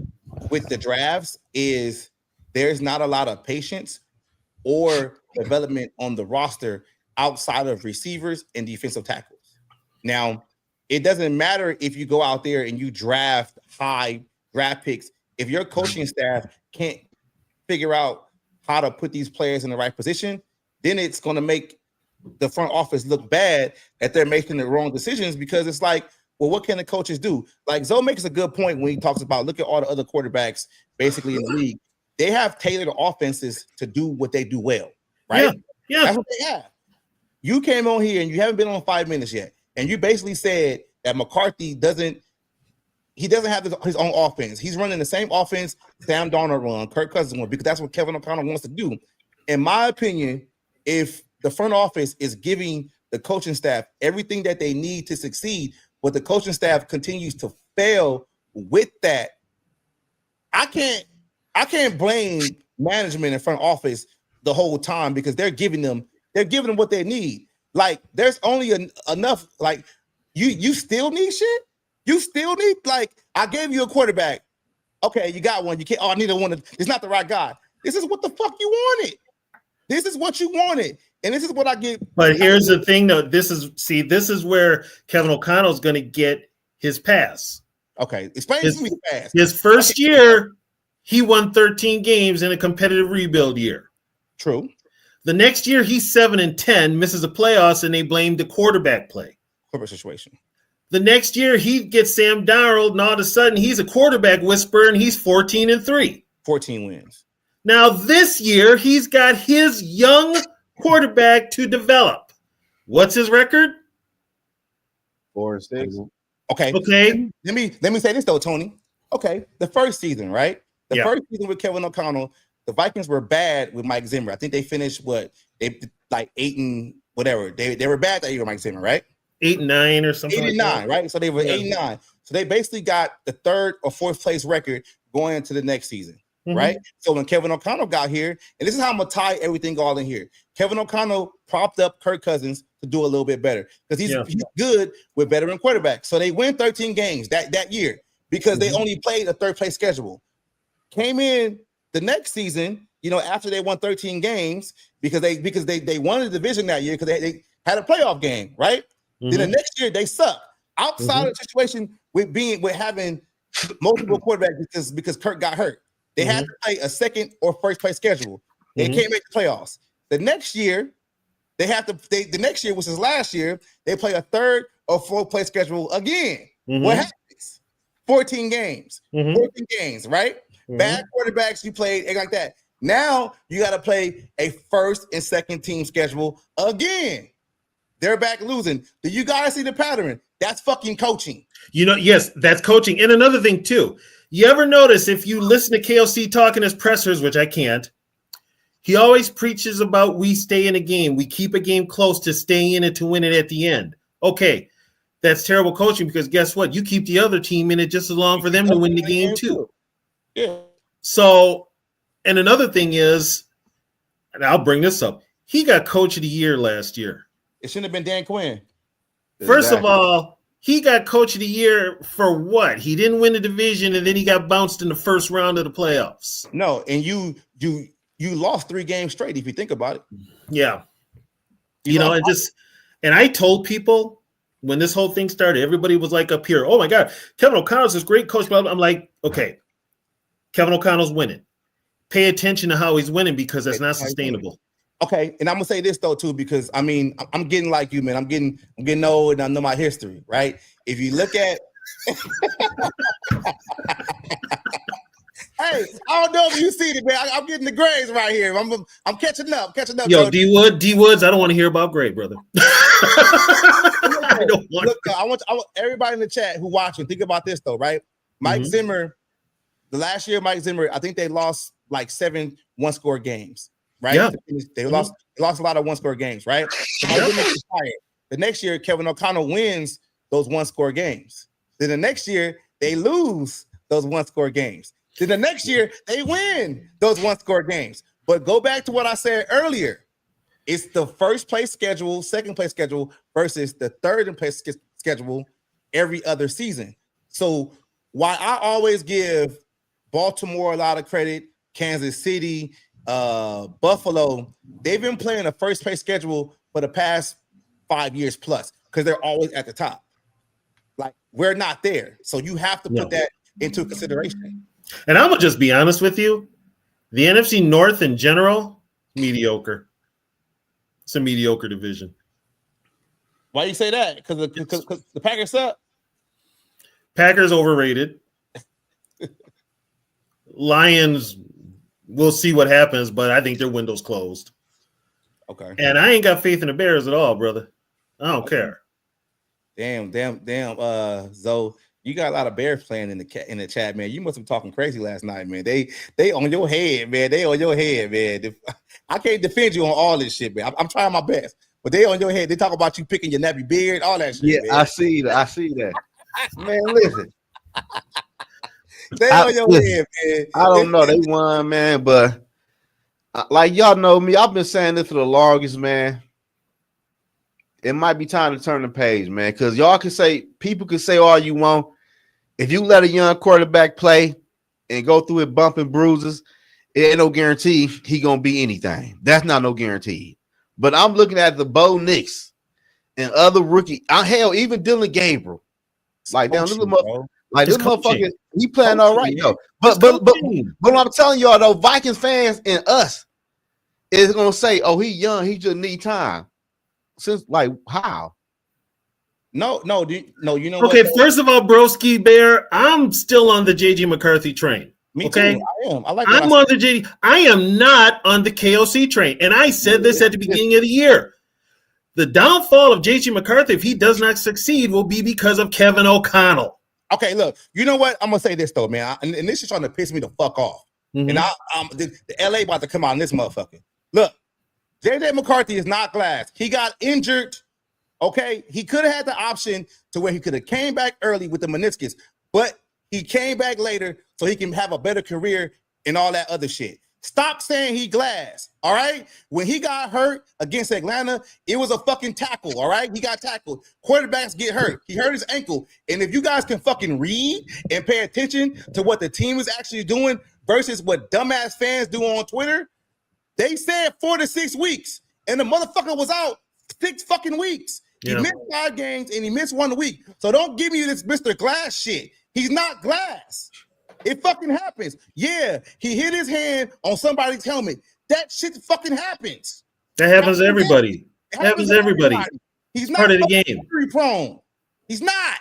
with the drafts is there's not a lot of patience or development on the roster outside of receivers and defensive tackles. Now, it doesn't matter if you go out there and you draft high draft picks. If your coaching staff can't figure out how to put these players in the right position, then it's going to make the front office look bad that they're making the wrong decisions because it's like, well, what can the coaches do? Like Zoe makes a good point when he talks about look at all the other quarterbacks basically in the league. They have tailored offenses to do what they do well, right? Yeah. That's what they have. You came on here and you haven't been on 5 minutes yet, and you basically said that McCarthy doesn't have his own offense. He's running the same offense Sam Darnold run, Kirk Cousins run, because that's what Kevin O'Connell wants to do. In my opinion, if the front office is giving the coaching staff everything that they need to succeed, but the coaching staff continues to fail with that, I can't blame management and front office the whole time because they're giving them what they need. Like there's only enough. Like you still need shit. You still need, like, I gave you a quarterback. Okay, you got one. You can't. Oh, I need a one. It's not the right guy. This is what the fuck you wanted. This is what you wanted, and this is what I get. But here's the thing, though. This is where Kevin O'Connell's going to get his pass. Okay, explain to me the pass. His first year, he won 13 games in a competitive rebuild year. True. The next year, he's 7-10, misses the playoffs, and they blame the quarterback play. Quarterback situation. The next year, he gets Sam Darnold, and all of a sudden, he's a quarterback whisperer, and he's 14-3. 14 wins. Now, this year, he's got his young quarterback to develop. What's his record? 4-6. Okay. Let me say this though, Tony. Okay, the first season, right? The first season with Kevin O'Connell, the Vikings were bad with Mike Zimmer. I think they finished they like 8 and whatever. They were bad that year with Mike Zimmer, right? 8-9 or something. 8-9, right? So they were 8-9. So they basically got the 3rd or 4th place record going into the next season, right? So when Kevin O'Connell got here, and this is how I'm gonna tie everything all in here. Kevin O'Connell propped up Kirk Cousins to do a little bit better because he's good with veteran quarterbacks. So they win 13 games that year because they only played a 3rd place schedule. Came in the next season, after they won 13 games because they won the division that year because they had a playoff game, right? Then the next year they suck. Outside of the situation with having multiple quarterbacks because Kirk got hurt, they had to play a 2nd or 1st place schedule. They can't make the playoffs. The next year, the next year, which is last year, they play a 3rd or 4th place schedule again. What happens? 14 games. 14 games, right? Bad quarterbacks, you played like that. Now you got to play a 1st and 2nd team schedule again. They're back losing. Do you guys see the pattern? That's fucking coaching. Yes, that's coaching. And another thing, too. You ever notice if you listen to KOC talking his pressers, which I can't, he always preaches about we stay in a game. We keep a game close to stay in it to win it at the end. Okay, that's terrible coaching because guess what? You keep the other team in it just as long for them to win the game, too. Yeah. So, and another thing is, and I'll bring this up, he got Coach of the Year last year. It shouldn't have been Dan Quinn. First of all, he got coach of the year for what? He didn't win the division, and then he got bounced in the first round of the playoffs. No, and you lost 3 games straight if you think about it. Yeah. And I told people when this whole thing started, everybody was like up here, oh my God, Kevin O'Connell's this great coach. I'm like, okay, Kevin O'Connell's winning. Pay attention to how he's winning because that's not sustainable. Okay, and I'm gonna say this though too, because I mean I'm getting like you, man. I'm getting old and I know my history, right? If you look at hey, I don't know if you see it, man. I'm getting the grades right here. I'm catching up. Yo, D Woods, I don't want to hear about grade, brother. I want everybody in the chat who watching, think about this though, right? Mike Zimmer, the last year Mike Zimmer, I think they lost like 7 one-score games, right? Yeah. They lost a lot of one-score games, right? The next year, Kevin O'Connell wins those one-score games. Then the next year, they lose those one-score games. Then the next year, they win those one-score games. But go back to what I said earlier. It's the first place schedule, second place schedule versus the third place schedule every other season. So while I always give Baltimore a lot of credit, Kansas City, Buffalo, they've been playing a first place schedule for the past 5 years plus because they're always at the top. Like, we're not there. So you have to put that into consideration. And I'm going to just be honest with you. The NFC North in general, mediocre. It's a mediocre division. Why do you say that? Because the Packers suck? Packers overrated. Lions, we'll see what happens, but I think their window's closed. Okay. And I ain't got faith in the Bears at all, brother. I don't care. Damn, Zoe, you got a lot of Bears playing in the chat, man. You must have been talking crazy last night, man. They on your head, man. They on your head, man. I can't defend you on all this shit, man. I'm trying my best, but they on your head. They talk about you picking your nappy beard, all that shit. Yeah, man. I see that. Man, listen. They on your head, man. I don't know. They won, man, but like y'all know me, I've been saying this for the longest, man. It might be time to turn the page, man, because people can say all you want. If you let a young quarterback play and go through it bumping bruises, it ain't no guarantee he gonna be anything. That's not no guarantee. But I'm looking at the Bo Nix and other rookie. Hell, even Dylan Gabriel. Like, damn, this motherfucker, he playing all right though. But what I'm telling y'all though, Vikings fans and us is gonna say, "Oh, he young, he just need time." Since like how? No, you know. Okay, what, first of all, Broski Bear, I'm still on the JJ McCarthy train. Me okay, too. I am. I'm on the JJ. I am not on the KOC train, and I said this at the beginning of the year. The downfall of JJ McCarthy, if he does not succeed, will be because of Kevin O'Connell. Okay, look, you know what? I'm gonna say this though, man, and this is trying to piss me the fuck off. And the LA about to come out on this motherfucker. Look, JJ McCarthy is not glass. He got injured. Okay, he could have had the option to where he could have came back early with the meniscus, but he came back later so he can have a better career and all that other shit. Stop saying he glass, all right? When he got hurt against Atlanta, it was a fucking tackle, all right? He got tackled. Quarterbacks get hurt. He hurt his ankle. And if you guys can fucking read and pay attention to what the team is actually doing versus what dumbass fans do on Twitter, they said 4 to 6 weeks, and the motherfucker was out 6 fucking weeks. He missed 5 games, and he missed 1 week. So don't give me this Mr. Glass shit. He's not glass. It fucking happens. Yeah, he hit his hand on somebody's helmet. That shit fucking happens. That happens to everybody. It happens to everybody. He's not part of the game. Injury prone. He's not.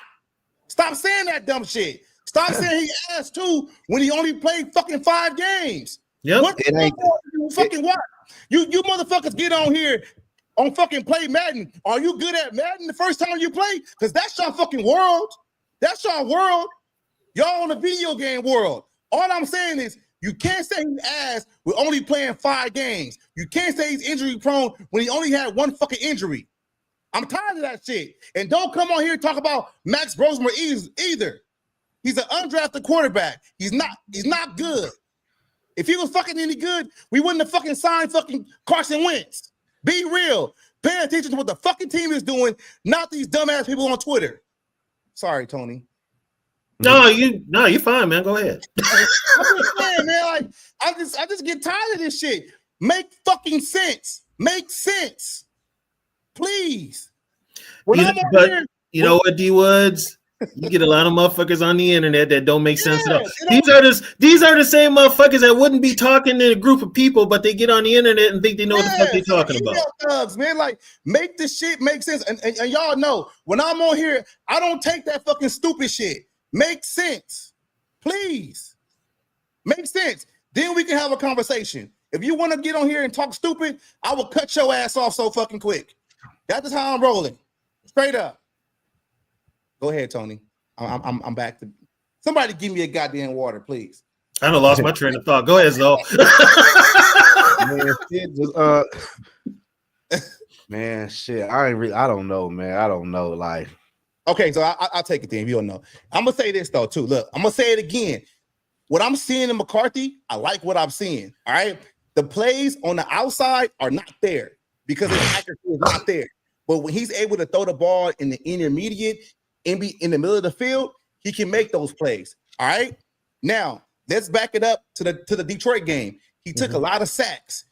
Stop saying that dumb shit. Stop saying he asked too when he only played fucking 5 games. Yep. What the fuck you fucking what? You motherfuckers get on here on fucking play Madden. Are you good at Madden the first time you play? Because that's your fucking world. That's your world. Y'all on the video game world. All I'm saying is you can't say he asked with only playing 5 games. You can't say he's injury prone when he only had 1 fucking injury. I'm tired of that shit. And don't come on here and talk about Max Brosmer either. He's an undrafted quarterback. He's not good. If he was fucking any good, we wouldn't have fucking signed fucking Carson Wentz. Be real. Pay attention to what the fucking team is doing, not these dumbass people on Twitter. Sorry, Tony. No, you're fine, man. Go ahead. I'm just saying, man. Like, I just get tired of this shit. Make fucking sense. Make sense, please. You know what, D Woods? You get a lot of motherfuckers on the internet that don't make sense at all. These are the same motherfuckers that wouldn't be talking in a group of people, but they get on the internet and think they know what the fuck they're talking about. Thugs, man, like make this shit make sense. And y'all know when I'm on here, I don't take that fucking stupid shit. Make sense, please. Make sense. Then we can have a conversation. If you want to get on here and talk stupid, I will cut your ass off so fucking quick. That's just how I'm rolling. Straight up. Go ahead, Tony. I'm back to somebody give me a goddamn water, please. I done lost my train of thought. Go ahead, Zoe. Man, shit. I don't know, man. I don't know. Like, okay, so I'll take it then. If you don't know, I'm gonna say this though too. Look, I'm gonna say it again. What I'm seeing in McCarthy, I like what I'm seeing. All right, the plays on the outside are not there because his accuracy is not there. But when he's able to throw the ball in the intermediate and be in the middle of the field, he can make those plays. All right. Now let's back it up to the Detroit game. He took a lot of sacks.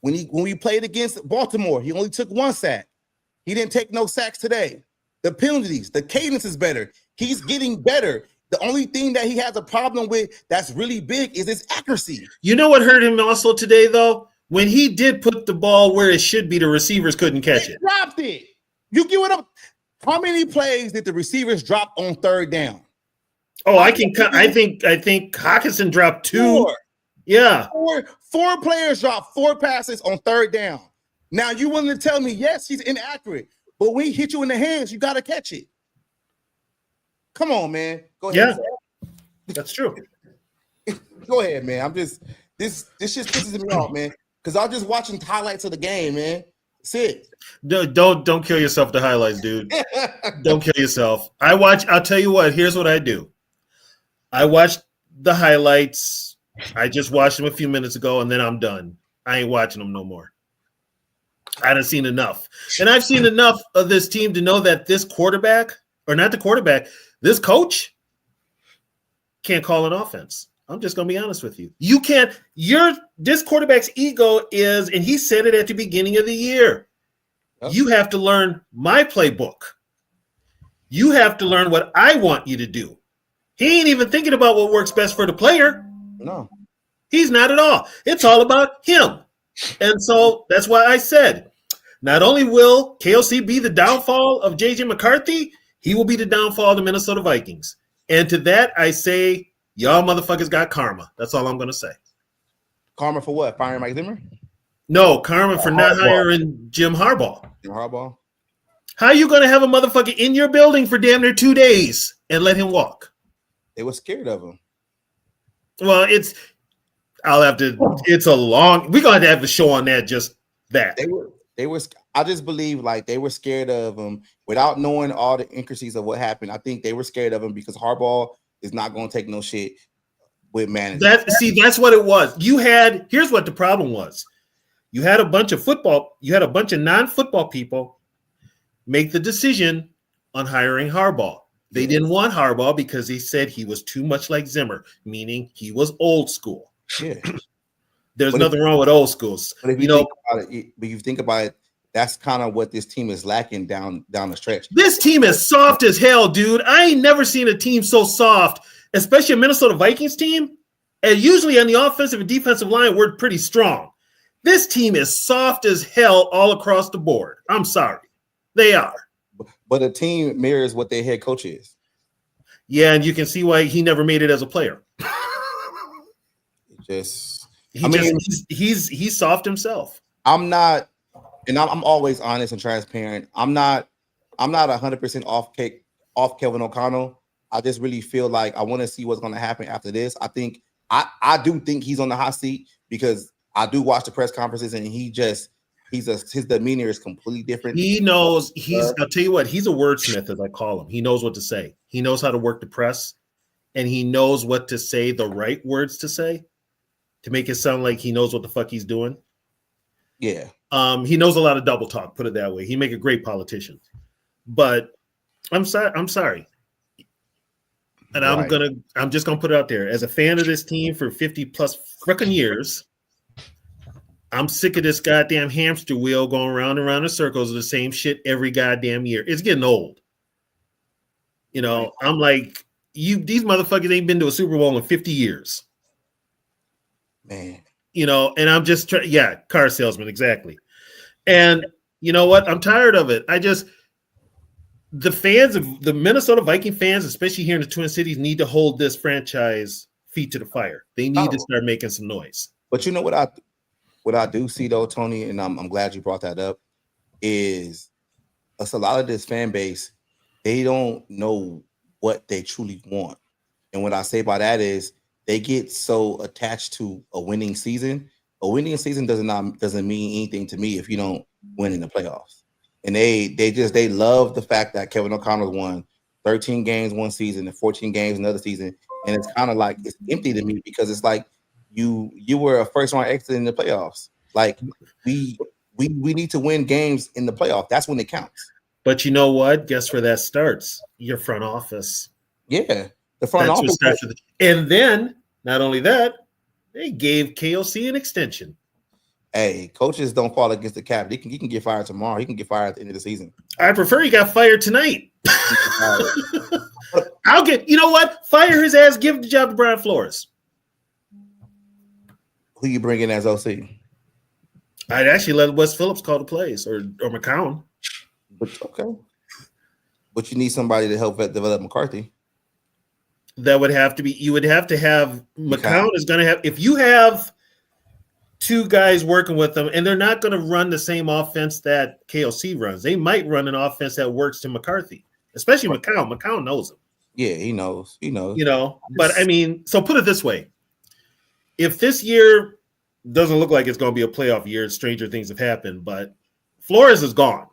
When we played against Baltimore, he only took 1 sack. He didn't take no sacks today. The penalties, the cadence is better. He's getting better. The only thing that he has a problem with that's really big is his accuracy. You know what hurt him also today, though? When he did put the ball where it should be, the receivers couldn't catch it. Dropped it. You give it up. How many plays did the receivers drop on 3rd down? Oh, I think Hawkinson dropped 2. 4. Yeah. 4 players dropped 4 passes on 3rd down. Now you willing to tell me, yes, he's inaccurate, but when he hit you in the hands, you got to catch it. Come on, man. Go ahead. Yeah, that's true. Go ahead, man. This just pisses me off, man. Because I'm just watching highlights of the game, man. That's it. Don't kill yourself with the highlights, dude. Don't kill yourself. I'll tell you what, here's what I do. I watch the highlights. I just watched them a few minutes ago, and then I'm done. I ain't watching them no more. I done seen enough. And I've seen enough of this team to know that this quarterback, or not the quarterback, this coach can't call an offense. I'm just going to be honest with you. You can't. This quarterback's ego is, and he said it at the beginning of the year, you have to learn my playbook. You have to learn what I want you to do. He ain't even thinking about what works best for the player. No. He's not at all. It's all about him. And so that's why I said, not only will KOC be the downfall of JJ McCarthy, he will be the downfall of the Minnesota Vikings. And to that, I say, y'all motherfuckers got karma. That's all I'm going to say. Karma for what? Firing Mike Zimmer? No, karma for not hiring Jim Harbaugh. Jim Harbaugh? How are you going to have a motherfucker in your building for damn near 2 days and let him walk? They were scared of him. Well, we're going to have a show on that, just that. They were. I just believe like they were scared of him without knowing all the intricacies of what happened. I think they were scared of him because Harbaugh is not going to take no shit with management. That's what it was. Here's what the problem was. You had a bunch of non-football people make the decision on hiring Harbaugh. They didn't want Harbaugh because he said he was too much like Zimmer, meaning he was old school. Yeah. There's nothing wrong with old schools. But if you think about it, that's kind of what this team is lacking down the stretch. This team is soft as hell, dude. I ain't never seen a team so soft, especially a Minnesota Vikings team. And usually on the offensive and defensive line, we're pretty strong. This team is soft as hell all across the board. I'm sorry. They are. But the team mirrors what their head coach is. Yeah, and you can see why he never made it as a player. He's soft himself. I'm not, and I'm always honest and transparent. I'm not 100% off Kevin O'Connell. I just really feel like I want to see what's going to happen after this. I think I do think he's on the hot seat because I do watch the press conferences and his demeanor is completely different. He knows I'll tell you what, he's a wordsmith, as I call him. He knows what to say. He knows how to work the press, and he knows what to say, the right words to say, to make it sound like he knows what the fuck he's doing. Yeah. He knows a lot of double talk, put it that way. He make a great politician. But I'm sorry. And Right. I'm just gonna put it out there. As a fan of this team for 50 plus freaking years, I'm sick of this goddamn hamster wheel going round and round in circles of the same shit every goddamn year. It's getting old. You know, I'm like, these motherfuckers ain't been to a Super Bowl in 50 years. Man. You know, and I'm just car salesman, exactly. And you know what? I'm tired of it. The fans of the Minnesota Viking fans, especially here in the Twin Cities, need to hold this franchise feet to the fire. They need to start making some noise. But you know what I do see though, Tony, and I'm glad you brought that up, is a lot of this fan base, they don't know what they truly want. And what I say by that is they get so attached to a winning season. A winning season doesn't mean anything to me if you don't win in the playoffs. And they love the fact that Kevin O'Connell won 13 games one season and 14 games another season. And it's kind of like it's empty to me because it's like you were a first round exit in the playoffs. Like we need to win games in the playoff. That's when it counts. But you know what? Guess where that starts? Your front office. Yeah. The front office. And then not only that, they gave KOC an extension. Hey, coaches don't fall against the cap. He can get fired tomorrow. He can get fired at the end of the season. I prefer he got fired tonight. You know what? Fire his ass, give the job to Brian Flores. Who you bring in as OC? I'd actually let Wes Phillips call the plays or McCown. But okay. But you need somebody to help develop McCarthy. That would have to be, you would have to have McCown is going to have, if you have two guys working with them and they're not going to run the same offense that KOC runs, they might run an offense that works to McCarthy, especially McCown. McCown knows him. Yeah, he knows. You know, but I mean, so put it this way. If this year doesn't look like it's going to be a playoff year, stranger things have happened, but Flores is gone.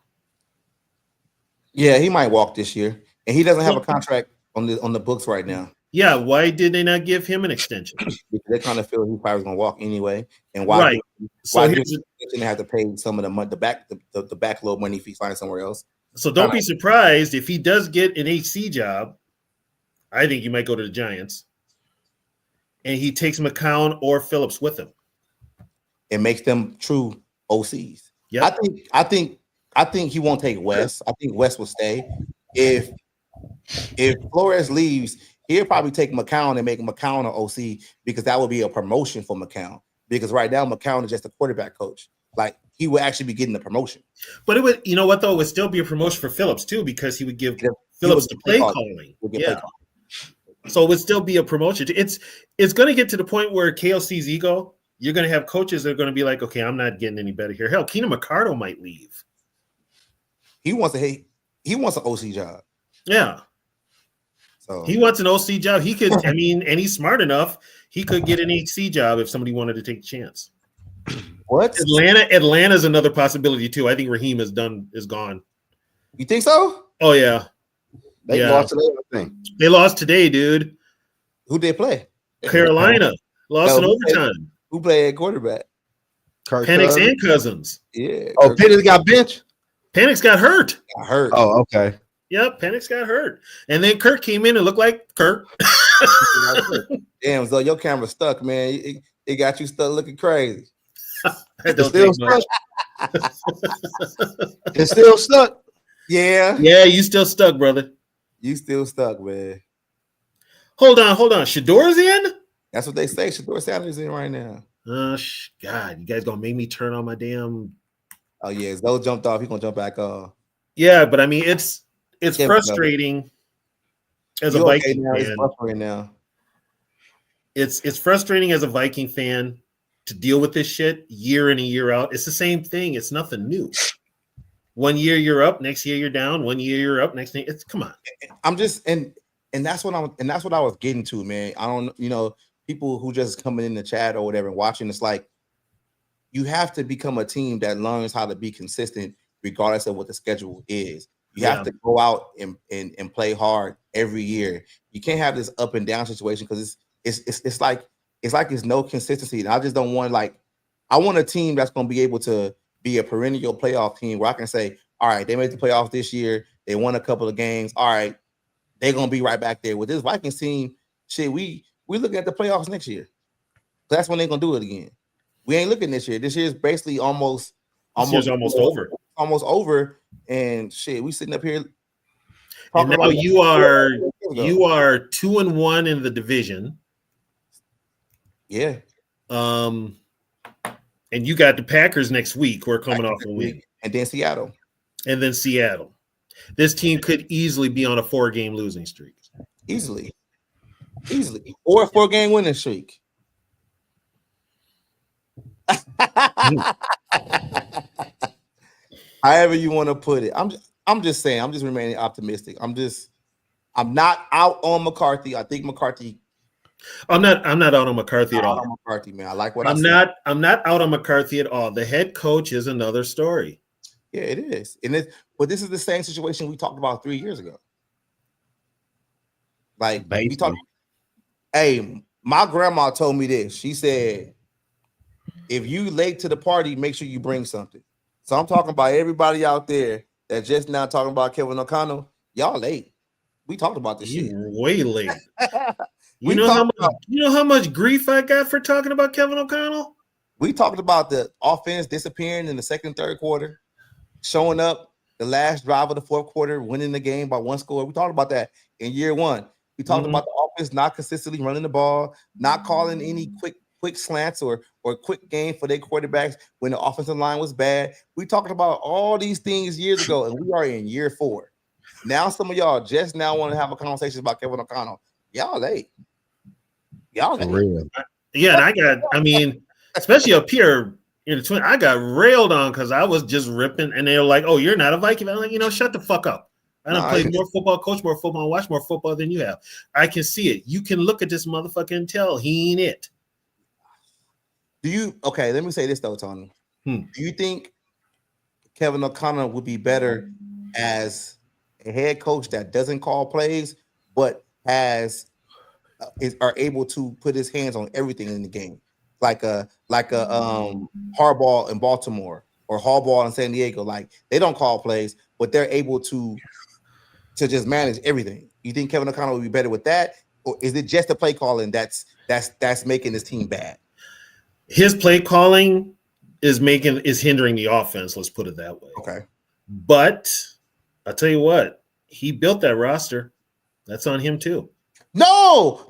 Yeah, he might walk this year. And he doesn't have a contract on the books right now. Yeah, why did they not give him an extension? Because they kind of feel he probably was going to walk anyway. And why they have to pay some of the money, the backload money if he finds somewhere else. So don't be surprised if he does get an HC job. I think he might go to the Giants. And he takes McCown or Phillips with him. It makes them true OCs. Yeah, I think he won't take Wes. I think Wes will stay. If Flores leaves, he'll probably take McCown and make McCown an OC because that would be a promotion for McCown. Because right now McCown is just a quarterback coach. Like he would actually be getting the promotion. But it would, you know what though, it would still be a promotion for Phillips too because he would give Phillips the play calling. Yeah. So it would still be a promotion. It's going to get to the point where KLC's ego. You're going to have coaches that are going to be like, okay, I'm not getting any better here. Hell, Keenan McCardle might leave. He wants an OC job. Yeah. So he wants an OC job. He could, and he's smart enough. He could get an HC job if somebody wanted to take a chance. What? Atlanta's another possibility too. I think Raheem is gone. You think so? Oh yeah. They lost today, I think. They lost today, dude. Who did they play? Carolina. Lost in overtime. Who played at quarterback? Penix and Cousins. Yeah. Oh, Penix got benched? Penix got hurt. Oh, okay. Yep, Penix got hurt. And then Kirk came in and looked like Kirk. Damn, so your camera's stuck, man. It got you stuck looking crazy. It's still stuck. It's still stuck. Yeah. Yeah, you still stuck, brother. You still stuck, man. Hold on. Shador's in? That's what they say. Shador Sanders in right now. God, you guys gonna make me turn on my damn. Oh yeah, Zoe jumped off. He's gonna jump back off. Yeah, but I mean, it's frustrating as a Viking fan. It's frustrating now. It's frustrating as a Viking fan to deal with this shit year in and year out. It's the same thing. It's nothing new. 1 year you're up, next year you're down. 1 year you're up, next year. Come on. I'm just and that's what I was getting to, man. I don't, people who just coming in the chat or whatever and watching. It's like you have to become a team that learns how to be consistent regardless of what the schedule is. You have to go out and play hard every year. You can't have this up and down situation because it's like there's no consistency. And I just don't want I want a team that's going to be able to be a perennial playoff team where I can say, all right, they made the playoffs this year. They won a couple of games. All right, they're gonna be right back there with this Vikings team. Shit, we looking at the playoffs next year. That's when they're gonna do it again. We ain't looking this year. This year is basically almost over. Almost over. And shit, we sitting up here. And now you are 2-1 in the division. Yeah. And you got the Packers next week. We're coming off a win. And then Seattle. This team could easily be on a 4-game losing streak. Easily. Or a 4-game winning streak. However you want to put it. I'm just saying, I'm just remaining optimistic. I'm not out on McCarthy. I think McCarthy. I'm not out on McCarthy at all. On McCarthy, man. I like what I'm not out on McCarthy at all. The head coach is another story. Yeah, it is. But this is the same situation we talked about 3 years ago. Like we talked. Hey, my grandma told me this. She said, if you late to the party, make sure you bring something. So I'm talking about everybody out there that just now talking about Kevin O'Connell. Y'all late. We talked about this shit. Way late. You know how much grief I got for talking about Kevin O'Connell? We talked about the offense disappearing in the second and third quarter, showing up the last drive of the fourth quarter, winning the game by 1 score. We talked about that in year one. We talked about the offense not consistently running the ball, not calling any quick slants or quick game for their quarterbacks when the offensive line was bad. We talked about all these things years ago, and we are in year 4. Now some of y'all just now want to have a conversation about Kevin O'Connell. Y'all late. Y'all late. Real. Yeah, and especially up here in the Twin, I got railed on because I was just ripping, and they were like, "Oh, you're not a Viking." I'm like, shut the fuck up. I don't play more football, coach more football, and watch more football than you have. I can see it. You can look at this motherfucker and tell he ain't it. Okay, let me say this though, Tony. Do you think Kevin O'Connell would be better as a head coach that doesn't call plays, but are able to put his hands on everything in the game, like a Harbaugh in Baltimore or Harbaugh in San Diego? Like they don't call plays, but they're able to just manage everything. You think Kevin O'Connell would be better with that, or is it just the play calling that's making this team bad? His play calling is hindering the offense. Let's put it that way. Okay, but I'll tell you what, he built that roster. That's on him too. No,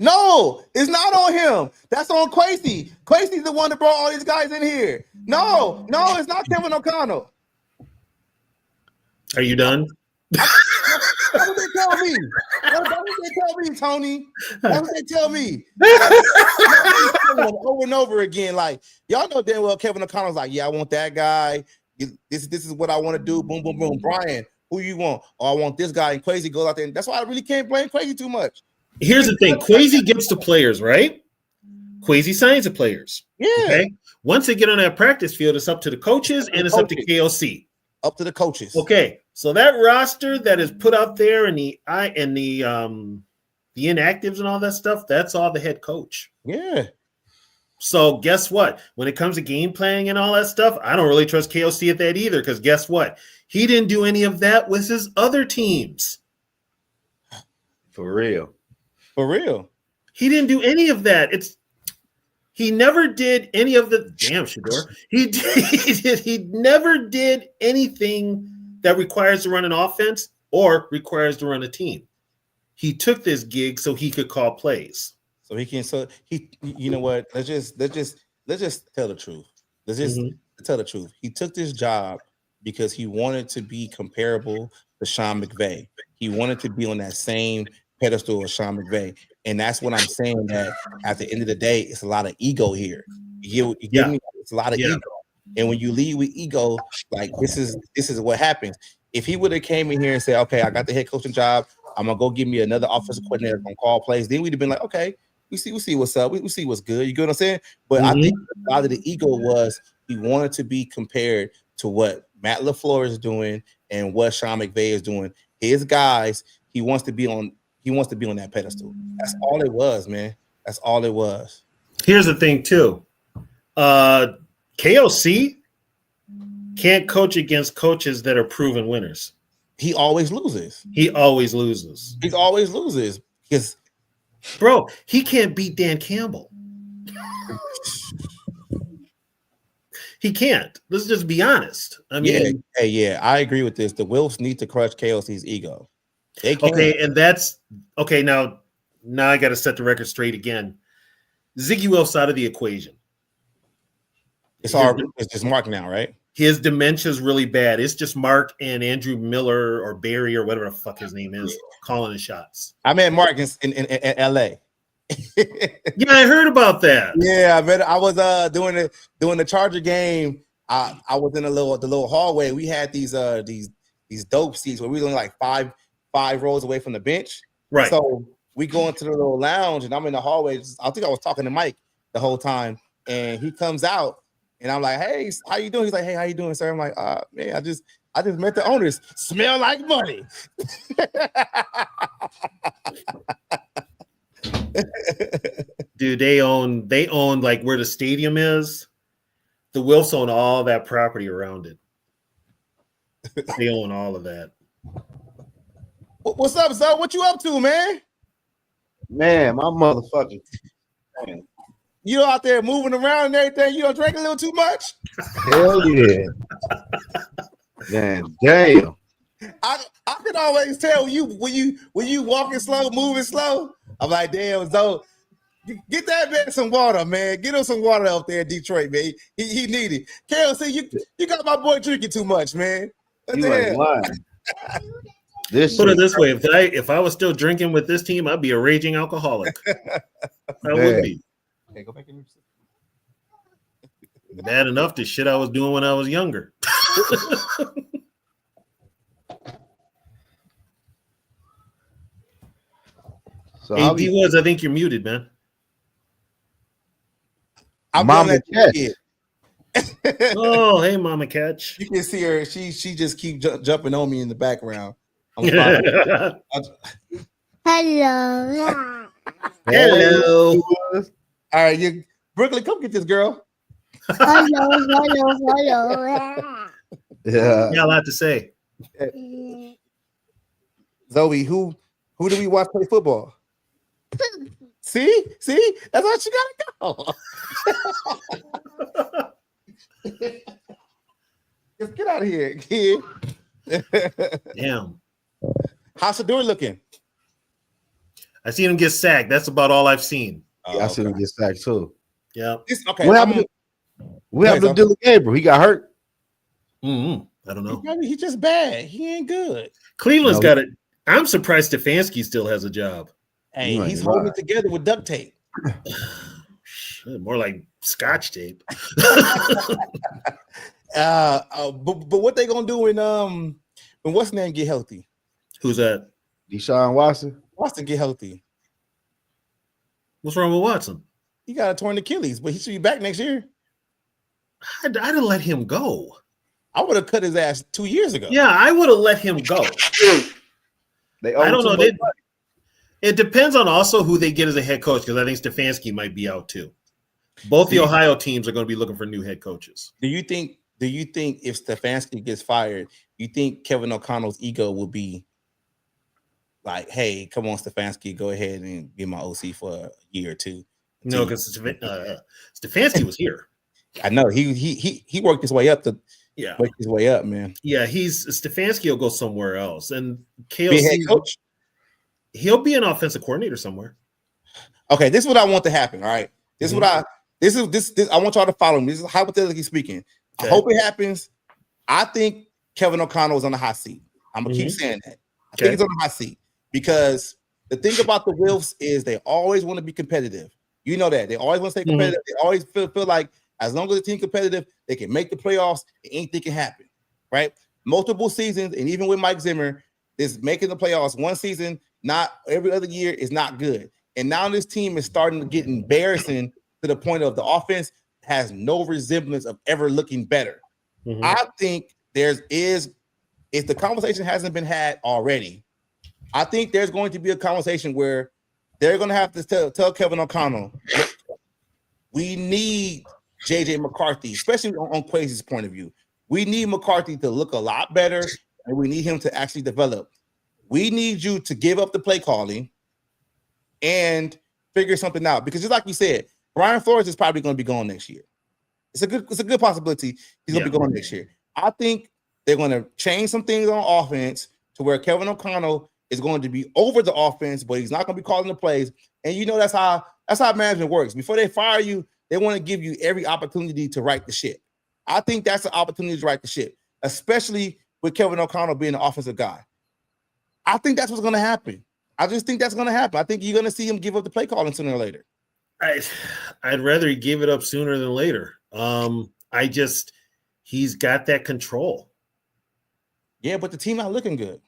it's not on him. That's on Kwesi. Kwesi's the one that brought all these guys in here. No, it's not Kevin O'Connell. Are you done? That's what they tell me. That's what they tell me, Tony. That's what they tell me. Over and over again. Like, y'all know damn well Kevin O'Connell's like, yeah, I want that guy. This is what I want to do. Boom, boom, boom. Brian, who you want? Oh, I want this guy. And Kwesi goes out there. And that's why I really can't blame Kwesi too much. Here's the thing. Kwesi gets the players, right? Kwesi signs the players. Yeah. Okay. Once they get on that practice field, it's up to the coaches and it's up to KOC. Up to the coaches. Okay. So that roster that is put out there and the inactives and all that stuff, that's all the head coach. Yeah. So guess what? When it comes to game planning and all that stuff, I don't really trust KOC at that either, because guess what? He didn't do any of that with his other teams. For real. He didn't do any of that. He never did any of the damn Shador. He never did anything that requires to run an offense or requires to run a team. He took this gig so he could call plays. So he can. So he. You know what? Let's just tell the truth. Let's just tell the truth. He took this job because he wanted to be comparable to Sean McVay. He wanted to be on that same pedestal as Sean McVay. And that's what I'm saying, that at the end of the day, it's a lot of ego here. You get me? It's a lot of ego. And when you lead with ego, like this is what happens. If he would have came in here and said, okay, I got the head coaching job, I'm gonna go give me another offensive coordinator gonna call plays, then we'd have been like, okay, we see what's up, we see what's good. You get what I'm saying? But I think a lot of the ego was he wanted to be compared to what Matt LaFleur is doing and what Sean McVay is doing. His guys, he wants to be on that pedestal. That's all it was, man. That's all it was. Here's the thing, too. KOC can't coach against coaches that are proven winners. he always loses. He always loses. He always loses because, bro, he can't beat Dan Campbell. He can't. Let's just be honest. I mean, yeah, I agree with this. The Wilfs need to crush KOC's ego. They can't. Okay, and that's okay. Now I got to set the record straight again. Ziggy Wilf's out of the equation. It's just Mark now, right? His dementia is really bad. It's just Mark and Andrew Miller or Barry or whatever the fuck his name is calling the shots. I met Mark in LA. Yeah, I heard about that. Yeah, I was doing the Charger game. I was in the little hallway. We had these dope seats where we were only like five rows away from the bench. Right. So we go into the little lounge, and I'm in the hallway. I think I was talking to Mike the whole time, and he comes out, and I'm like, "Hey, how you doing?" He's like, "Hey, how you doing, sir?" I'm like, man, I just met the owners. Smell like money." Dude, they own like where the stadium is. The Wilfs own all that property around it. They own all of that. What's up, Zoe? What you up to, man? Man, my motherfucking You out there moving around and everything? You don't drink a little too much? hell yeah. Man, damn. I can always tell when you walking slow, moving slow. I'm like, damn, Zoe, get that man some water, man. Get him some water up there in Detroit, man. He need it. KLC, you got my boy drinking too much, man. You ain't lying. Put it this way: if I was still drinking with this team, I'd be a raging alcoholic. I would be. Okay, go back in. Bad enough the shit I was doing when I was younger. So hey, D Woods, I think you're muted, man. Mama Catch. Oh, hey, Mama Catch. You can see her. She just keep jumping on me in the background. I'm fine. Hello. Hello. All right, Brooklyn, come get this girl. Hello. Yeah. Yeah, a lot to say. Zoe, who do we watch play football? See, that's how she gotta go. Just get out of here, kid. Damn. How's the door looking? I seen him get sacked. That's about all I've seen. I seen him get sacked too. Yeah. Okay. What happened to Dylan Gabriel? He got hurt. I don't know. He's just bad. He ain't good. Cleveland's got it. I'm surprised Stefanski still has a job. Hey, he's holding it together with duct tape. More like Scotch tape. But what they gonna do when what's his name get healthy? Who's that? Deshaun Watson. Watson get healthy. What's wrong with Watson? He got a torn Achilles, but he should be back next year. I didn't let him go. I would have cut his ass 2 years ago. Yeah, I would have let him go. I don't know. It depends on also who they get as a head coach, because I think Stefanski might be out too. Both the Ohio teams are going to be looking for new head coaches. Do you think if Stefanski gets fired, you think Kevin O'Connell's ego will be like, hey, come on, Stefanski, go ahead and be my OC for a year or two? No, because Stefanski was here. I know he worked his way up worked his way up, man. Yeah, Stefanski will go somewhere else, and Be a head KLC coach. He'll be an offensive coordinator somewhere. Okay, this is what I want to happen. All right, this is what I want y'all to follow me. This is hypothetically speaking. Okay. I hope it happens. I think Kevin O'Connell is on the hot seat. I'm gonna keep saying that. I think it's on the hot seat because the thing about the Wilfs is they always want to be competitive. You know that they always want to stay competitive. They always feel like as long as the team competitive, they can make the playoffs. Anything can happen, right? Multiple seasons, and even with Mike Zimmer, this making the playoffs one season, not every other year, is not good. And now this team is starting to get embarrassing to the point of the offense has no resemblance of ever looking better. I think if the conversation hasn't been had already, I think there's going to be a conversation where they're going to have to tell Kevin O'Connell, we need JJ McCarthy, especially on Quasi's point of view. We need McCarthy to look a lot better and we need him to actually develop. We need you to give up the play calling and figure something out. Because just like you said, Brian Flores is probably going to be gone next year. It's a good possibility he's going to be gone next year. I think they're going to change some things on offense to where Kevin O'Connell is going to be over the offense, but he's not going to be calling the plays. And you know that's how management works. Before they fire you, they want to give you every opportunity to right the ship. I think that's an opportunity to right the ship, especially with Kevin O'Connell being the offensive guy. I think that's what's going to happen. I just think that's going to happen. I think you're going to see him give up the play calling sooner or later. I'd rather he give it up sooner than later. He's got that control. Yeah, but the team not looking good.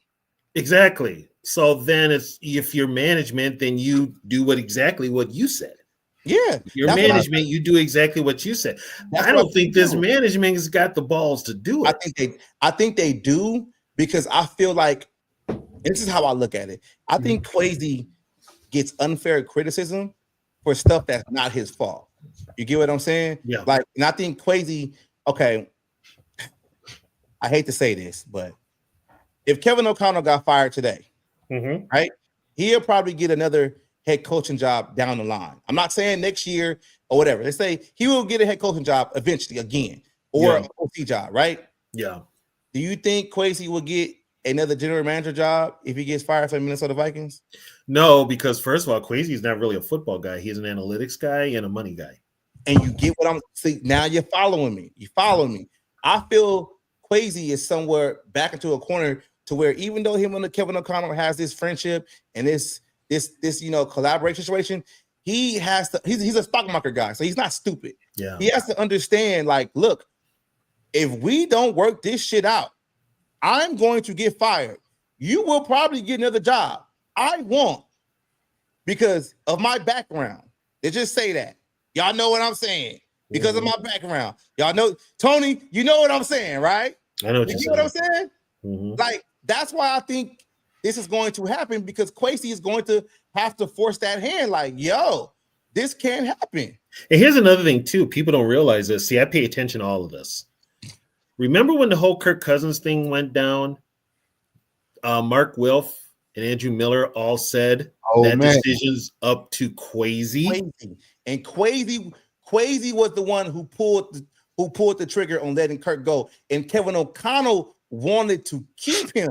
Exactly. So then if you're management, then you do exactly what you said. Yeah. Your management, you do exactly what you said. I don't think this management has got the balls to do it. I think they do, because I feel like, this is how I look at it. I think Kwesi gets unfair criticism for stuff that's not his fault. You get what I'm saying? Yeah. And I think Kwesi, okay, I hate to say this, but if Kevin O'Connell got fired today, right, he'll probably get another head coaching job down the line. I'm not saying next year or whatever. Let's say he will get a head coaching job eventually again, or an OC job, right? Yeah. Do you think Kwesi will get another general manager job if he gets fired from Minnesota Vikings? No, because first of all, Kwesi is not really a football guy. He's an analytics guy and a money guy. And you get what I'm saying? Now you're following me. You follow me. I feel Kwesi is somewhere back into a corner to where even though him and Kevin O'Connell has this friendship and this collaboration situation, he's a stock market guy, so he's not stupid. Yeah. He has to understand, like, look, if we don't work this shit out, I'm going to get fired. You will probably get another job. I won't, because of my background. They just say that. Y'all know what I'm saying. Because of my background. Y'all know, Tony, you know what I'm saying, right? I know what you you're know saying. What I'm saying? Like, that's why I think this is going to happen, because Kwesi is going to have to force that hand. Like, yo, this can't happen. And here's another thing, too. People don't realize this. See, I pay attention to all of this. Remember when the whole Kirk Cousins thing went down? Mark Wilf and Andrew Miller all said decision's up to Kwesi. And Kwesi was the one who pulled the trigger on letting Kirk go. And Kevin O'Connell wanted to keep him.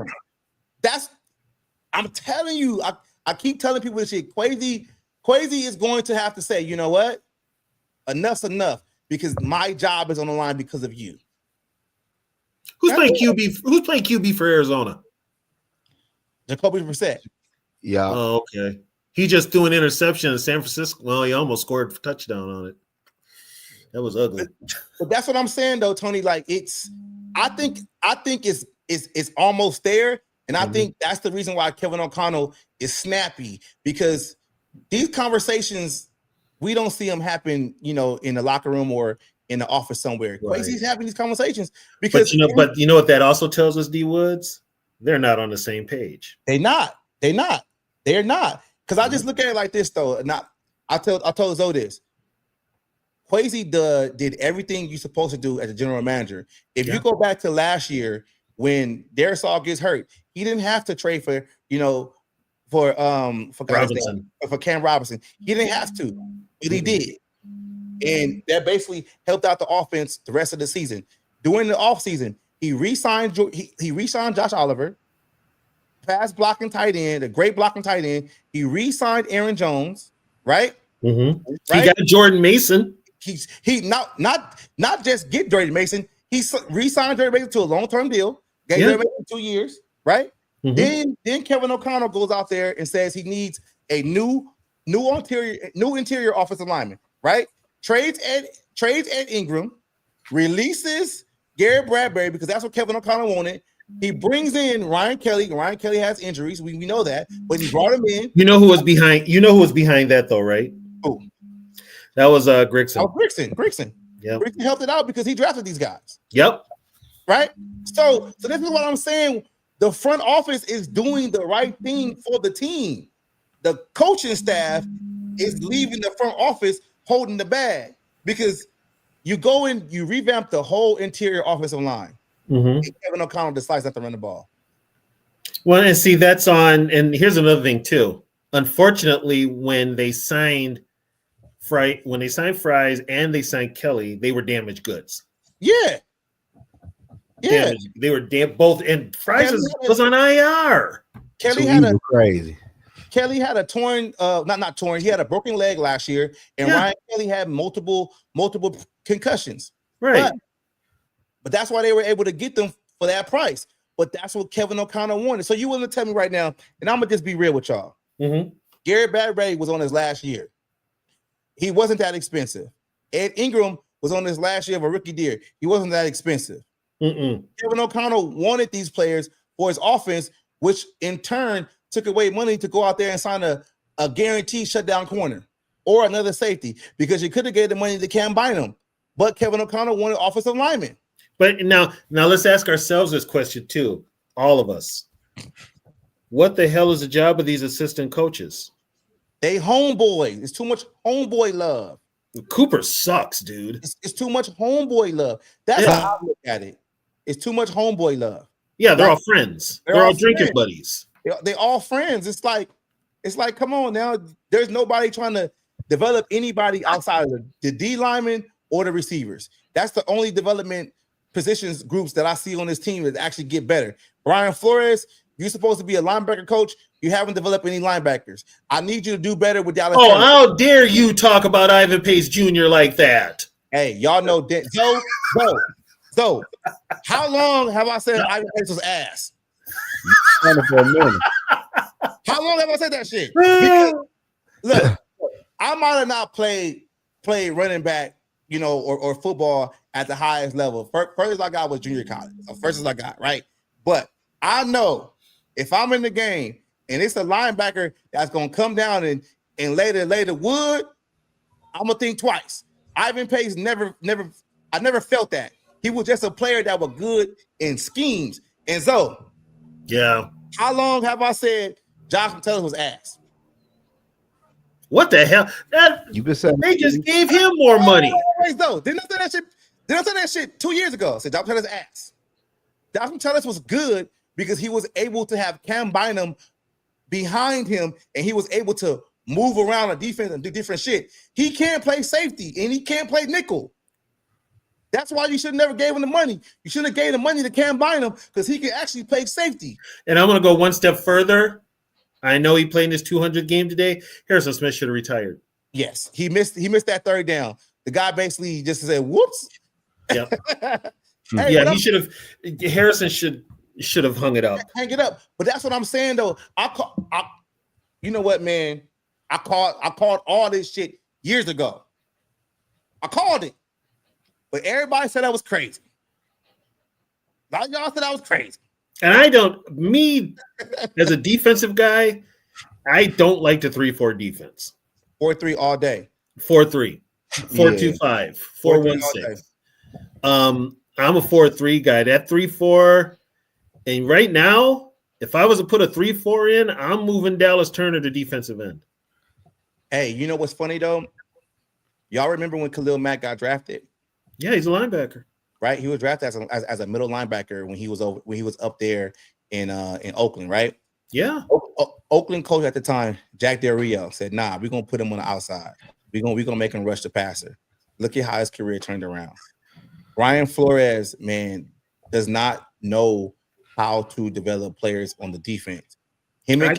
I'm telling you, I keep telling people this shit. Kwesi is going to have to say, you know what? Enough's enough, because my job is on the line because of you. Who's playing QB for Arizona? Jacoby Brissett. Yeah. Oh, okay. He just threw an interception in San Francisco. Well, he almost scored a touchdown on it. That was ugly. But that's what I'm saying, though, Tony. Like, I think it's almost there, and I think that's the reason why Kevin O'Connell is snappy, because these conversations, we don't see them happen, in the locker room or in the office somewhere. Right. Kwesi's having these conversations because but you know what that also tells us, D Woods? They're not on the same page. They're not. Because I just look at it like this, though. I told Zoe this. Kwesi did everything you're supposed to do as a general manager. If you go back to last year when Darisaw gets hurt, he didn't have to trade for Cam Robinson. He didn't have to, but he did. And that basically helped out the offense the rest of the season. During the offseason, he re-signed Josh Oliver, pass blocking tight end, a great blocking tight end. He re-signed Aaron Jones, right? Right? He got Jordan Mason. He not just get Jordan Mason. He re-signed Jordan Mason to a long-term deal. Gave Jordan Mason 2 years, right? Then Kevin O'Connell goes out there and says he needs a new interior offensive lineman, right? Trades Ed Ingram, releases Garrett Bradbury because that's what Kevin O'Connell wanted. He brings in Ryan Kelly. Ryan Kelly has injuries. We know that, but he brought him in. You know who was behind that, though, right? Who? That was Grigson. Oh, Grigson. Yeah. Grigson helped it out because he drafted these guys. Yep. Right? So this is what I'm saying. The front office is doing the right thing for the team. The coaching staff is leaving the front office holding the bag because you go in, you revamp the whole interior offensive line. And Kevin O'Connell decides not to run the ball. Well, and see, that's on. And here's another thing too. Unfortunately, when they signed Fries and they signed Kelly, they were damaged goods. Yeah. Yeah. They were both, and Fries was on IR. Crazy. Kelly had a torn, not torn. He had a broken leg last year, and Ryan Kelly had multiple concussions. Right. But that's why they were able to get them for that price. But that's what Kevin O'Connell wanted. So you willing to tell me right now, and I'm gonna just be real with y'all. Mm-hmm. Garrett Bradbury was on his last year. He wasn't that expensive. Ed Ingram was on his last year of a rookie deal. He wasn't that expensive. Kevin O'Connell wanted these players for his offense, which in turn took away money to go out there and sign a guaranteed shutdown corner or another safety, because you could have gave the money to Cam Bynum. But Kevin O'Connell wanted offensive linemen. But now let's ask ourselves this question too, all of us. What the hell is the job of these assistant coaches? They homeboy. It's too much homeboy love. Cooper sucks, dude. It's too much homeboy love. That's how I look at it. It's too much homeboy love. Yeah, they're all friends. They're all drinking buddies. They're all friends. It's like, come on now. There's nobody trying to develop anybody outside of the D linemen or the receivers. That's the only development positions groups that I see on this team that actually get better. Brian Flores, you're supposed to be a linebacker coach. You haven't developed any linebackers. I need you to do better with Dallas. Oh, how dare you talk about Ivan Pace Jr. like that? Hey, y'all know that. So, how long have I said Ivan Pace was ass? For a minute. How long have I said that shit? Because, look, I might have not played running back, or football at the highest level. First I got was junior college. First I got, right? But I know if I'm in the game and it's a linebacker that's gonna come down and lay the wood, I'm gonna think twice. Ivan Pace I never felt that. He was just a player that was good in schemes. And so, yeah. How long have I said Josh McCollum was ass? What the hell? They just gave him more money. Didn't I say that shit? Didn't I say that shit 2 years ago? I said Josh McCollum's ass. Josh McCollum was good because he was able to have Cam Bynum behind him, and he was able to move around a defense and do different shit. He can't play safety, and he can't play nickel. That's why you should have never gave him the money. You should have gave the money to Cam Bynum because he can actually play safety. And I'm going to go one step further. I know he played in his 200 game today. Harrison Smith should have retired. Yes, he missed that third down. The guy basically just said, "Whoops." Yep. He should have. Harrison should have hung it up. Hang it up. But that's what I'm saying though. You know what, man? I called all this shit years ago. I called it. But everybody said I was crazy. A lot of y'all said I was crazy. And me as a defensive guy, I don't like the 3-4 defense. 4-3 all day. 4-3, 4-2-5, 4-1-6. I'm a 4-3 guy. That 3-4, and right now, if I was to put a 3-4 in, I'm moving Dallas Turner to defensive end. Hey, you know what's funny though? Y'all remember when Khalil Mack got drafted? Yeah, he's a linebacker. Right, he was drafted as a middle linebacker when he was up there in Oakland, right? Yeah. Oakland coach at the time, Jack Del Rio, said, "Nah, we're gonna put him on the outside. We're gonna make him rush the passer." Look at how his career turned around. Brian Flores, man, does not know how to develop players on the defense. Him and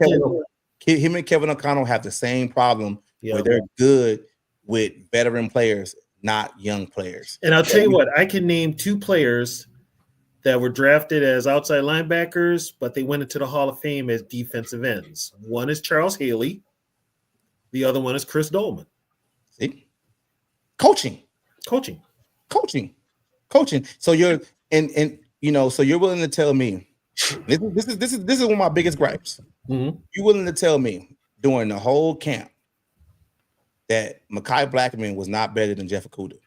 Kevin O'Connell have the same problem where they're good with veteran players, not young players. And I'll tell you what, I can name 2 players that were drafted as outside linebackers, but they went into the Hall of Fame as defensive ends. One is Charles Haley. The other one is Chris Dolman. See? Coaching. So you're so you're willing to tell me this is one of my biggest gripes. Mm-hmm. You're willing to tell me during the whole camp that Mekhi Blackman was not better than Jeff Okudah.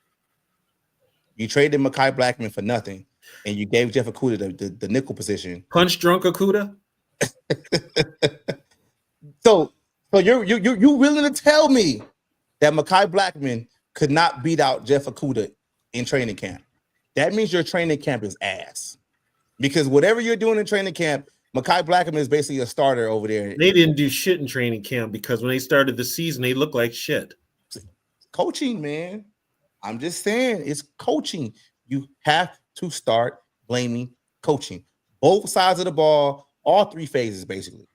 You traded Mekhi Blackman for nothing, and you gave Jeff Okudah the nickel position. Punch drunk Okudah. So you're willing to tell me that Mekhi Blackman could not beat out Jeff Okudah in training camp? That means your training camp is ass. Because whatever you're doing in training camp Mekhi Blackman is basically a starter over there. They didn't do shit in training camp because when they started the season, they looked like shit. Coaching, man. I'm just saying, it's coaching. You have to start blaming coaching. Both sides of the ball, all three phases, basically.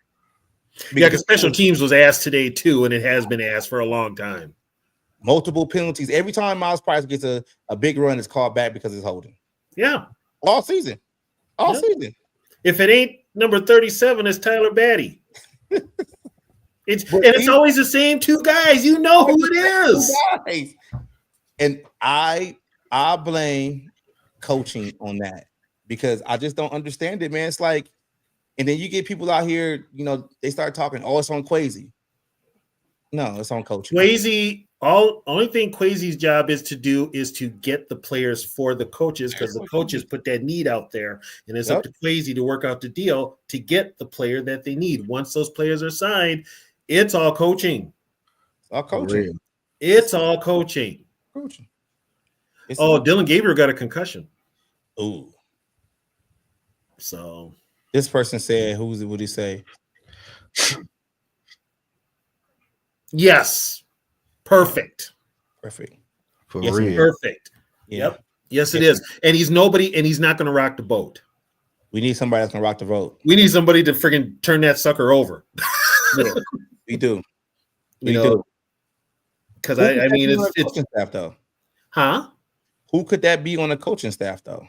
Because special teams was asked today, too, and it has been asked for a long time. Multiple penalties. Every time Miles Price gets a big run, it's called back because it's holding. Yeah. All season. All season. If it ain't number 37, it's Tyler Batty. It's always the same two guys. You know who it is. Guys. And I blame coaching on that because I just don't understand it, man. It's like, and then you get people out here, they start talking, oh, it's on Quasi. No, it's on coaching. Quasi, only thing Quasi's job is to do is to get the players for the coaches because the coaches put that need out there, and it's up to Quasi to work out the deal to get the player that they need. Once those players are signed, it's all coaching. It's all coaching. It's all coaching. Coaching. Dylan Gabriel got a concussion. Ooh. So this person said, what he say? Yes. Perfect. Perfect. For yes, real. Perfect. Yeah. Yep. Yes, it is. And he's nobody, and he's not going to rock the boat. We need somebody that's going to rock the boat. We need somebody to freaking turn that sucker over. Yeah, we do. We do. Because I mean, it's coaching staff though. Huh? Who could that be on the coaching staff though?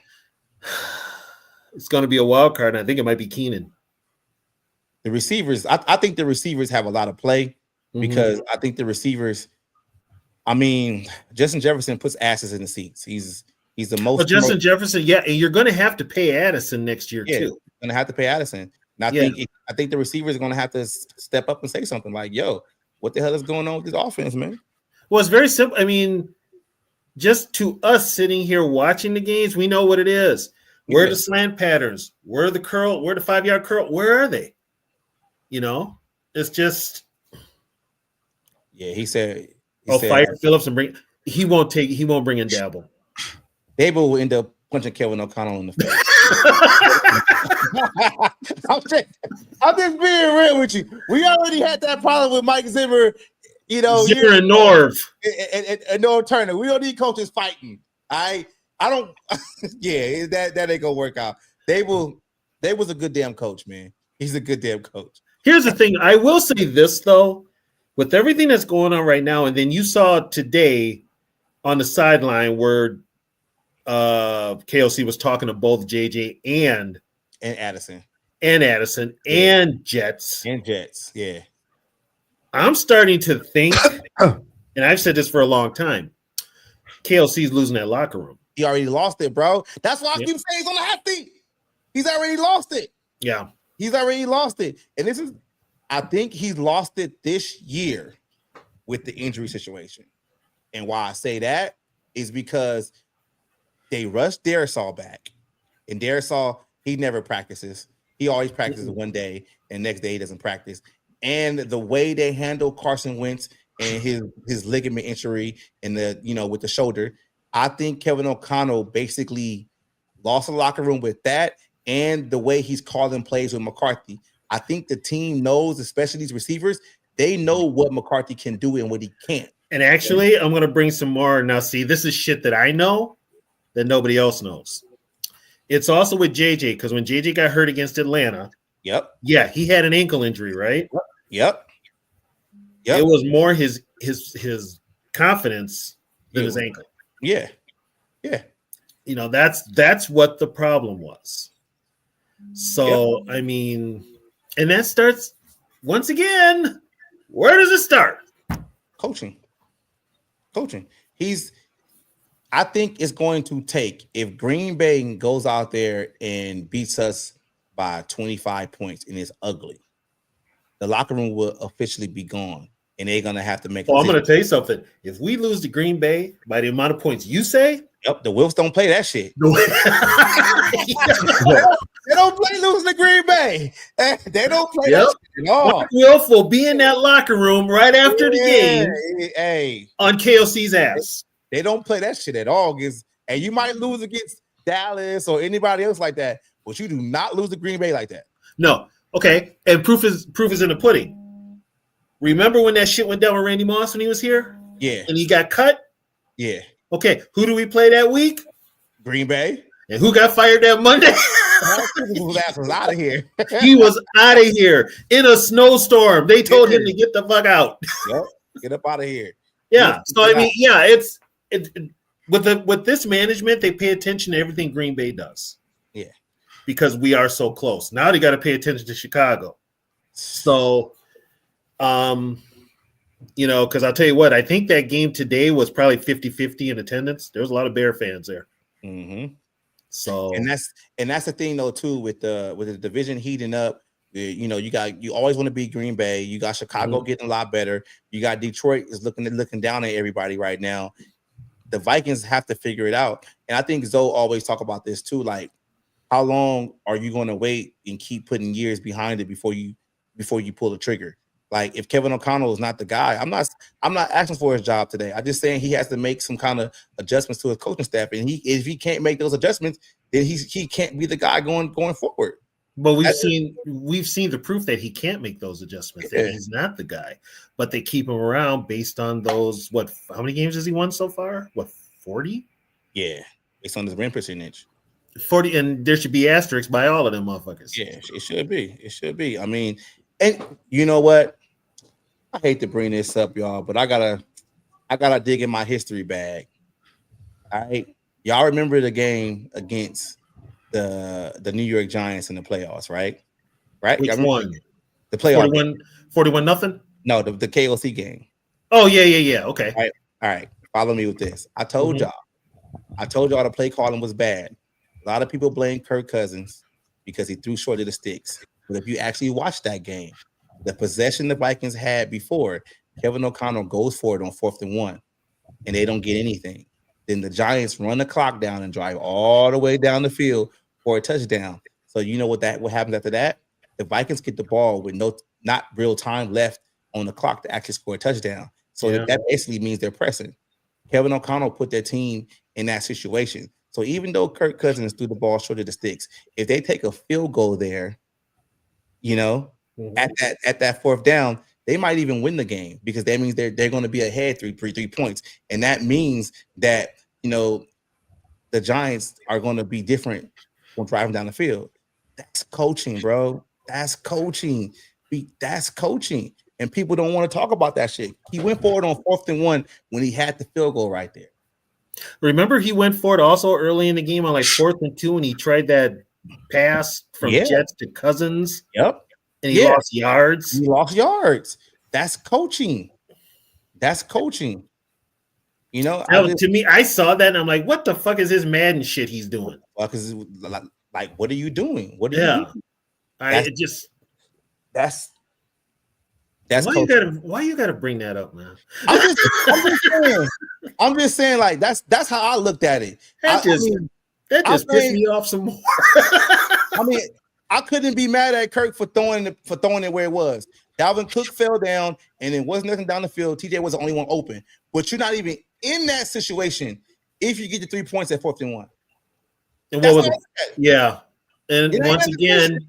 It's going to be a wild card, and I think it might be Keenan. The receivers, I think the receivers have a lot of play because I think the receivers. I mean, Justin Jefferson puts asses in the seats. He's the most. Well, Justin Jefferson, yeah, and you're going to have to pay Addison next year too. You're going to have to pay Addison. And I think the receivers are going to have to step up and say something like, "Yo, what the hell is going on with this offense, man?" Well, it's very simple. I mean, just to us sitting here watching the games, we know what it is. Where are the slant patterns? Where are the curl? Where are the 5-yard curl? Where are they? It's just. Yeah, he said. Fire Phillips and bring. He won't bring in Dabble. Dable will end up punching Kevin O'Connell in the face. I'm just being real with you. We already had that problem with Mike Zimmer. Zimmer and Norv and Norv Turner. We don't need coaches fighting. I don't. Yeah, that ain't gonna work out. They was a good damn coach, man. He's a good damn coach. Here's the thing. I will say this though, with everything that's going on right now, and then you saw today on the sideline where KOC was talking to both JJ and Addison and Jets. Yeah. I'm starting to think, and I've said this for a long time, KLC's losing that locker room. He already lost it, bro. That's why I keep saying he's on the hot seat. He's already lost it. Yeah. He's already lost it. And I think he's lost it this year with the injury situation. And why I say that is because they rushed Darisaw back. And Darisaw, he never practices. He always practices one day, and next day he doesn't practice. And the way they handle Carson Wentz and his ligament injury and with the shoulder, I think Kevin O'Connell basically lost the locker room with that and the way he's calling plays with McCarthy. I think the team knows, especially these receivers, they know what McCarthy can do and what he can't. And actually, I'm going to bring some more. Now, see, this is shit that I know that nobody else knows. It's also with JJ, because when JJ got hurt against Atlanta, yeah, he had an ankle injury, right? Yep. It was more his confidence than his ankle. Yeah. That's what the problem was. So, I mean, and that starts once again. Where does it start? Coaching. I think it's going to take, if Green Bay goes out there and beats us by 25 points and it's ugly, the locker room will officially be gone, and they're gonna have to make. I'm gonna tell you something. If we lose to Green Bay by the amount of points you say, the Wolves don't play that shit. They don't play losing to Green Bay. They don't play that shit at all. Wolf will be in that locker room right after the game. Hey, on KOC's ass. They don't play that shit at all. And you might lose against Dallas or anybody else like that, but you do not lose to Green Bay like that. No. Okay. And proof is in the pudding. Remember when that shit went down with Randy Moss when he was here? Yeah. And he got cut? Yeah. Okay. Who do we play that week? Green Bay. And who got fired that Monday? His ass was out of here. He was out of here in a snowstorm. They told him to get the fuck out. Yep. Get up out of here. Yeah. So I mean, yeah, it's with this management, they pay attention to everything Green Bay does. Yeah. Because we are so close. Now they got to pay attention to Chicago. So because I'll tell you what, I think that game today was probably 50-50 in attendance. There was a lot of Bear fans there. Mm-hmm. So and that's the thing though too with the division heating up. You always want to beat Green Bay. You got Chicago getting a lot better. You got Detroit is looking down at everybody right now. The Vikings have to figure it out. And I think Zoe always talk about this too. Like, how long are you going to wait and keep putting years behind it before you pull the trigger? Like, if Kevin O'Connell is not the guy, I'm not asking for his job today. I'm just saying he has to make some kind of adjustments to his coaching staff. And if he can't make those adjustments, then he can't be the guy going forward. But we've seen the proof that he can't make those adjustments. That he's not the guy. But they keep him around based on those. How many games has he won so far? 40? Yeah, based on his win percentage. 40, and there should be asterisks by all of them motherfuckers. Yeah, it should be. It should be. I mean, and you know what? I hate to bring this up, y'all, but I gotta dig in my history bag. All right, y'all remember the game against the New York Giants in the playoffs, right? Right? Which one? The playoff. 41-0? No, the KOC game. Oh yeah. Okay. All right. Follow me with this. I told y'all the play calling was bad. A lot of people blame Kirk Cousins because he threw short of the sticks. But if you actually watch that game, the possession the Vikings had before, Kevin O'Connell goes for it on 4th and 1, and they don't get anything. Then the Giants run the clock down and drive all the way down the field for a touchdown. So you know what happens after that? The Vikings get the ball with not real time left on the clock to actually score a touchdown. So that basically means they're pressing. Kevin O'Connell put their team in that situation. So even though Kirk Cousins threw the ball short of the sticks, if they take a field goal there, at that 4th down, they might even win the game because that means they're going to be ahead 3 points, and that means that the Giants are going to be different when driving down the field. That's coaching, bro. That's coaching. That's coaching, and people don't want to talk about that shit. He went forward on 4th and 1 when he had the field goal right there. Remember, he went for it also early in the game on 4th and 2, and he tried that pass from Jets to Cousins. Yep. And he lost yards. He lost yards. That's coaching. That's coaching. To me, I saw that and I'm like, what the fuck is this Madden shit he's doing? Because like, what are you doing? What are you doing? That's why you gotta bring that up, man? I'm just saying, like, that's how I looked at it. That just pissed me off some more. I mean, I couldn't be mad at Kirk for throwing it where it was. Dalvin Cook fell down, and it wasn't nothing down the field. TJ was the only one open. But you're not even in that situation if you get the 3 points at 4th and 1. And what was it? Yeah. And once again,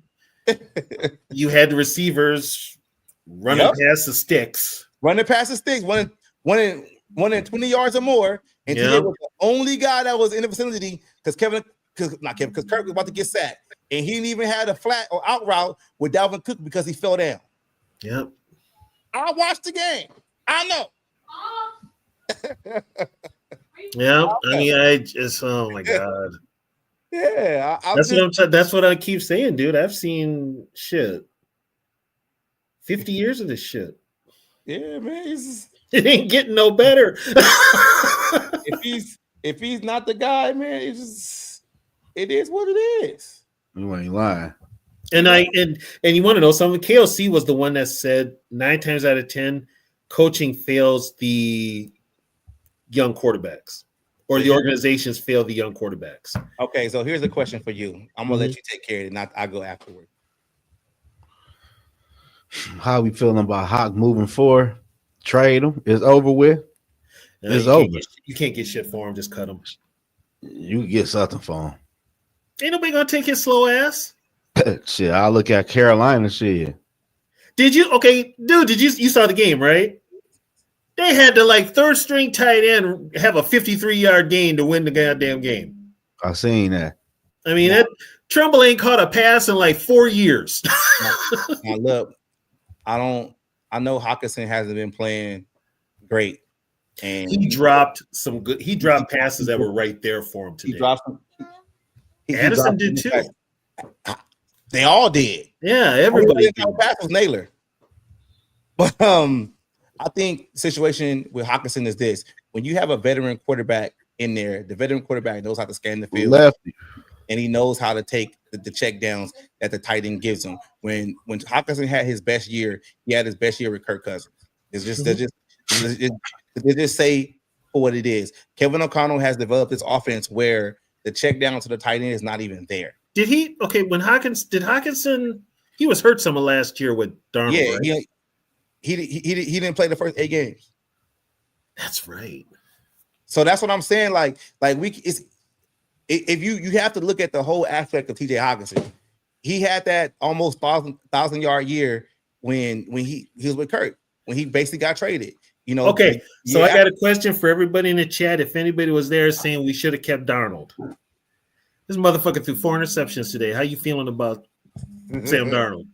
you had the receivers running past the sticks. Running past the sticks, one in 20 yards or more. And TJ was the only guy that was in the vicinity because Kirk was about to get sacked. And he didn't even have a flat or out route with Dalvin Cook because he fell down. Yep. I watched the game. I know. I just, oh my God. Yeah. That's what I keep saying, dude. I've seen shit. 50 years of this shit. Yeah, man. It ain't getting no better. if he's not the guy, man, it is what it is. You ain't lying. And you want to know something? KOC was the one that said 9 times out of 10, coaching fails the young quarterbacks, or the organizations fail the young quarterbacks. Okay, so here's the question for you. I'm gonna let you take care of it, and I'll go afterward. How we feeling about Hawk moving forward? Trade him. It's over with. It's over. You can't get shit for him. Just cut him. You can get something for him. Ain't nobody gonna take his slow ass. Shit, I look at Carolina. Shit, Did you? Okay, dude. Did you saw the game, right? They had to like third string tight end have a 53-yard gain to win the goddamn game. I seen that. I mean, that Trumbull ain't caught a pass in like 4 years. Now look, I know Hawkinson hasn't been playing great, and he dropped some good. He dropped passes that were right there for him today. he dropped some. Addison did too. They all did. Yeah, everybody. Pass was Naylor. But I think the situation with Hawkinson is this: when you have a veteran quarterback in there, the veteran quarterback knows how to scan the field, Lefty. and he knows how to take the check downs that the tight end gives him. When Hawkinson had his best year, he had his best year with Kirk Cousins. It's just they just say for what it is. Kevin O'Connell has developed this offense where the check down to the tight end is not even there. Did he? Okay, when Hawkinson, he was hurt some of last year with Darnold. Yeah, right? he didn't play the first 8 games. That's right. So that's what I'm saying. If you have to look at the whole aspect of TJ Hawkinson. He had that almost 1,000-yard year when he was with Kirk, when he basically got traded. You know. Okay, so I got a question for everybody in the chat. If anybody was there saying we should have kept Darnold, this motherfucker threw 4 interceptions today. How you feeling about Sam Darnold?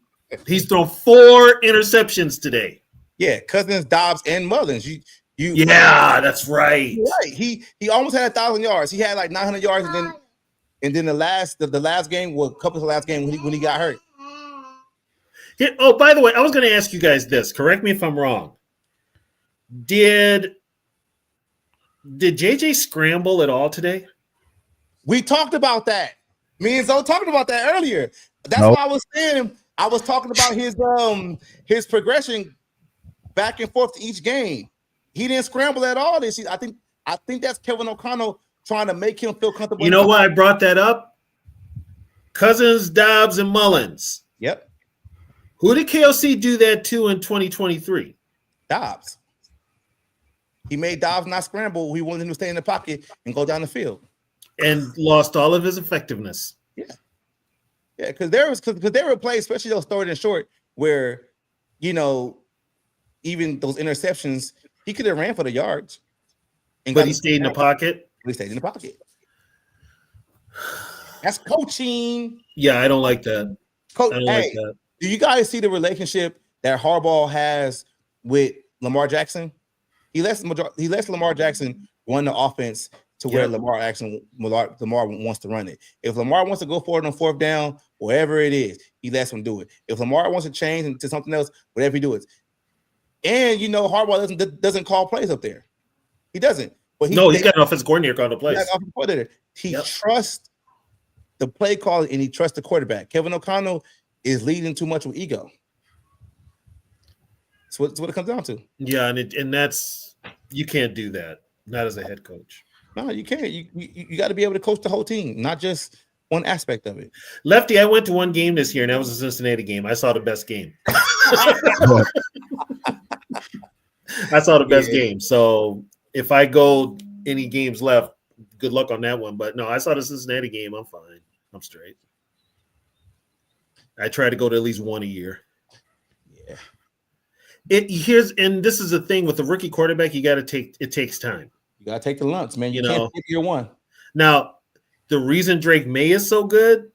He's thrown 4 interceptions today. Yeah, Cousins, Dobbs, and Mullins. Yeah, that's right. Right. He almost had 1,000 yards. He had like 900 yards, and then the last game was a couple of the last game when he got hurt. Oh, by the way, I was going to ask you guys this. Correct me if I'm wrong. Did JJ scramble at all today? We talked about that. Me and Zoe talked about that earlier. That's Nope. why I was saying I was talking about his progression back and forth to each game. He didn't scramble at all this year. I think that's Kevin O'Connell trying to make him feel comfortable. You know why I brought that up? Cousins, Dobbs, and Mullins. Yep. Who did KOC do that to in 2023? Dobbs. He made Dobbs not scramble. He wanted him to stay in the pocket and go down the field. And lost all of his effectiveness. Yeah, because there were plays, especially those third and short, where even those interceptions, he could have ran for the yards. But he stayed in the pocket. He stayed in the pocket. That's coaching. Yeah, I don't like that. Coach, I don't like that. Do you guys see the relationship that Harbaugh has with Lamar Jackson? He lets Lamar Jackson run the offense to where Lamar wants to run it. If Lamar wants to go for it on 4th down, wherever it is, he lets him do it. If Lamar wants to change into something else, whatever he do it. And Harbaugh doesn't call plays up there. He doesn't. But he's got an offensive coordinator calling the plays. He trusts the play call and he trusts the quarterback. Kevin O'Connell is leading too much with ego. That's what it comes down to. Yeah, and that's you can't do that. Not as a head coach. No, you can't. You got to be able to coach the whole team, not just one aspect of it. Lefty, I went to one game this year, and that was a Cincinnati game. I saw the best game. I saw the best game. So if I go any games left, good luck on that one. But no, I saw the Cincinnati game. I'm fine. I'm straight. I try to go to at least one a year. Yeah. And this is the thing with the rookie quarterback, it takes time. You gotta take the lumps, man. You can't take year one. Now, the reason Drake May is so good,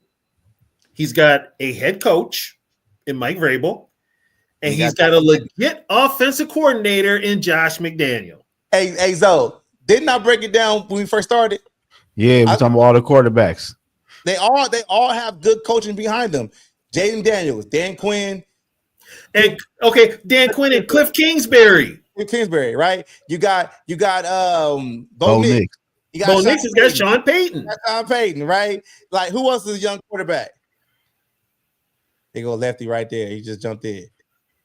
he's got a head coach in Mike Vrabel, and he's got a legit offensive coordinator in Josh McDaniel. Hey, Zoe, didn't I break it down when we first started? Yeah, we're talking about all the quarterbacks. They all have good coaching behind them. Jaden Daniels, Dan Quinn, and Dan Quinn and Cliff Kingsbury. Right? You got Bo Nix. Bo Nix has got Sean Payton. That's Sean Payton, right? Like, who else is a young quarterback? They go Lefty right there. He just jumped in.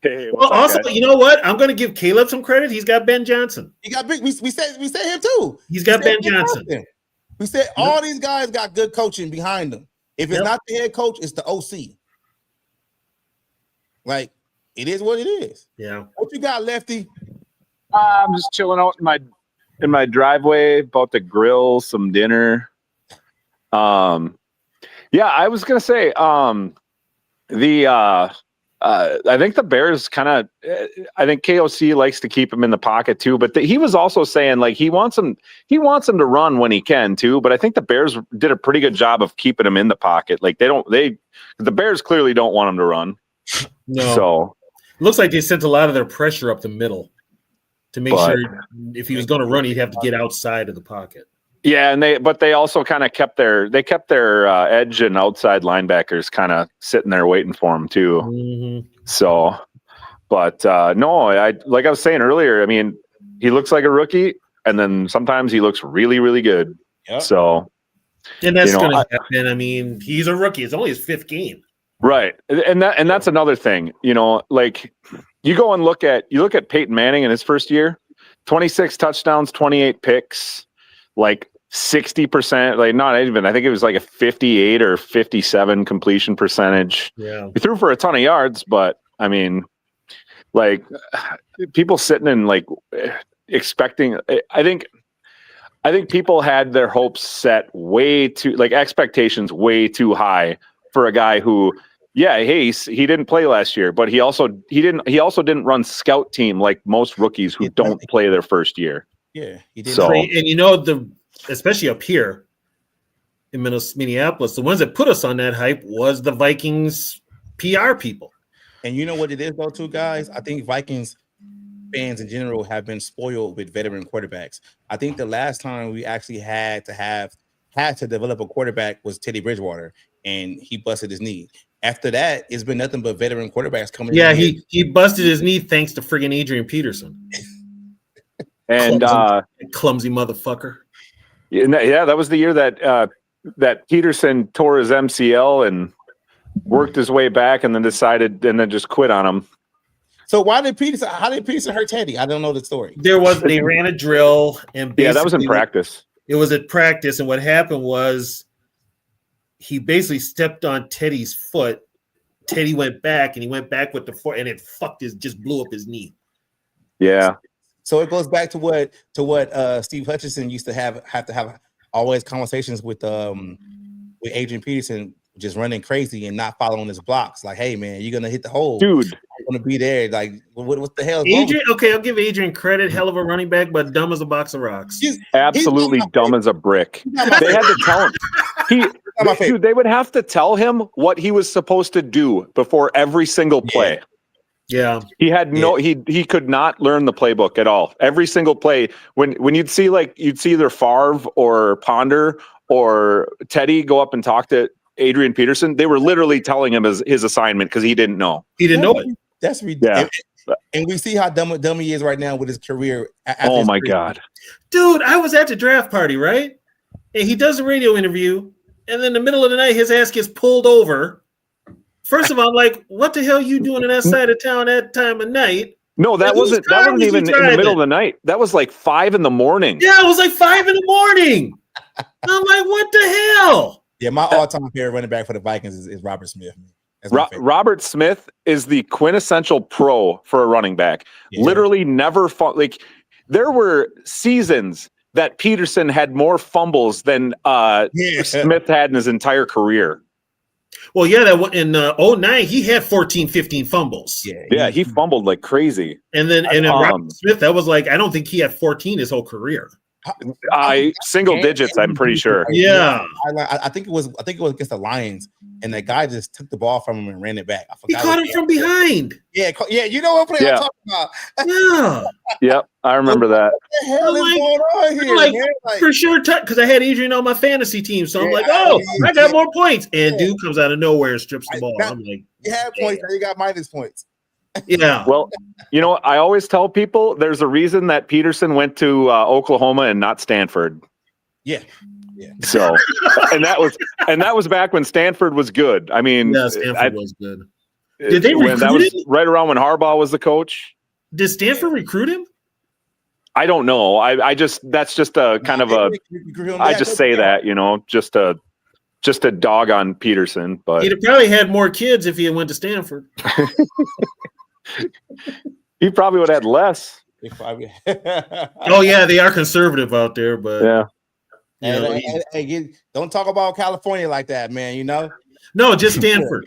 Hey, well, also, guys? You know what? I'm going to give Caleb some credit. He's got Ben Johnson. He got big. We said him too. He's got Ben Johnson. We said all these guys got good coaching behind them. If it's not the head coach, it's the OC. Like, it is what it is. Yeah. What you got, Lefty? I'm just chilling out in my driveway, about to grill some dinner. Yeah, I was gonna say, I think the Bears kind of. I think KOC likes to keep him in the pocket too, but he was also saying like he wants him to run when he can too. But I think the Bears did a pretty good job of keeping him in the pocket. Like the Bears clearly don't want him to run. No, so it looks like they sent a lot of their pressure up the middle to make sure if he was going to run, he'd have to get outside of the pocket. Yeah, and they also kind of kept their edge and outside linebackers kind of sitting there waiting for him too. Mm-hmm. So, but no, like I was saying earlier, I mean, he looks like a rookie, and then sometimes he looks really, really good. Yep. So, and that's going to happen. I mean, he's a rookie; it's only his 5th game, right? And that's another thing. Like you go and look at Peyton Manning in his first year, 26 touchdowns, 28 picks, like 60%, like not even, I think it was like a 58 or 57 completion percentage. Yeah. He threw for a ton of yards, but I mean, like people sitting and like expecting, I think people had their hopes set way too, like expectations way too high for a guy who, he didn't play last year, but he also didn't run scout team like most rookies who don't play their first year. Yeah, he did. So, and especially up here in Minneapolis, the ones that put us on that hype was the Vikings PR people. And you know what it is though, too, guys? I think Vikings fans in general have been spoiled with veteran quarterbacks. I think the last time we actually had to develop a quarterback was Teddy Bridgewater, and he busted his knee. After that, it's been nothing but veteran quarterbacks coming. Yeah, he busted his knee thanks to friggin' Adrian Peterson. And clumsy mother-fucker. Yeah, that was the year that Peterson tore his MCL and worked his way back, and then just quit on him. So how did Peterson hurt Teddy? I don't know the story. They ran a drill, and that was in practice. It was at practice, and what happened was he basically stepped on Teddy's foot. Teddy went back, and he went back with the foot, and it just blew up his knee. Yeah. So it goes back to what Steve Hutchinson used to have always conversations with Adrian Peterson, just running crazy and not following his blocks. Like, hey man, you're gonna hit the hole, dude. I'm gonna be there. Like, what the hell? Adrian, okay, I'll give Adrian credit. Hell of a running back, but dumb as a box of rocks. He's absolutely dumb as a brick. They had to tell him. They would have to tell him what he was supposed to do before every single play. Yeah. He had he could not learn the playbook at all. Every single play, when you'd see either Favre or Ponder or Teddy go up and talk to Adrian Peterson, they were literally telling him his assignment because he didn't know. He didn't know it. That's ridiculous. Yeah. And we see how dumb he is right now with his career. Oh my God. Dude, I was at the draft party, right? And he does a radio interview, and then in the middle of the night, his ass gets pulled over. First of all, I'm like, what the hell are you doing in that side of town that time of night? No, that wasn't even in the middle of the night. That was like 5 a.m. Yeah, it was like 5 a.m. I'm like, what the hell? Yeah, my all-time favorite running back for the Vikings is Robert Smith. Robert Smith is the quintessential pro for a running back. Yeah. Literally never there were seasons that Peterson had more fumbles than Smith had in his entire career. Well, yeah, that in 2009 he had 14, 15 fumbles. Yeah, he fumbled like crazy. And then Robert Smith, that was like, I don't think he had 14 his whole career. Single digits, I'm pretty sure. Yeah, I think it was against the Lions, and the guy just took the ball from him and ran it back. He caught him from behind. Yeah, you know what play I'm talking about. Yeah, yep, I remember that. What the hell is going on here? Like, for sure, because I had Adrian on my fantasy team, so I'm like, I got more points, and dude comes out of nowhere and strips the ball. I'm like, you had points, now you got minus points. Yeah. Well, I always tell people there's a reason that Peterson went to Oklahoma and not Stanford. Yeah. So, and that was back when Stanford was good. I mean, yeah, Stanford was good. Did they recruit him? That was right around when Harbaugh was the coach. Did Stanford recruit him? I don't know. That's just a kind of a. I just say that, just a dog on Peterson, but he'd have probably had more kids if he had went to Stanford. He probably would have had less. Oh yeah, they are conservative out there, but yeah. Hey, don't talk about California like that, man. No, just Stanford.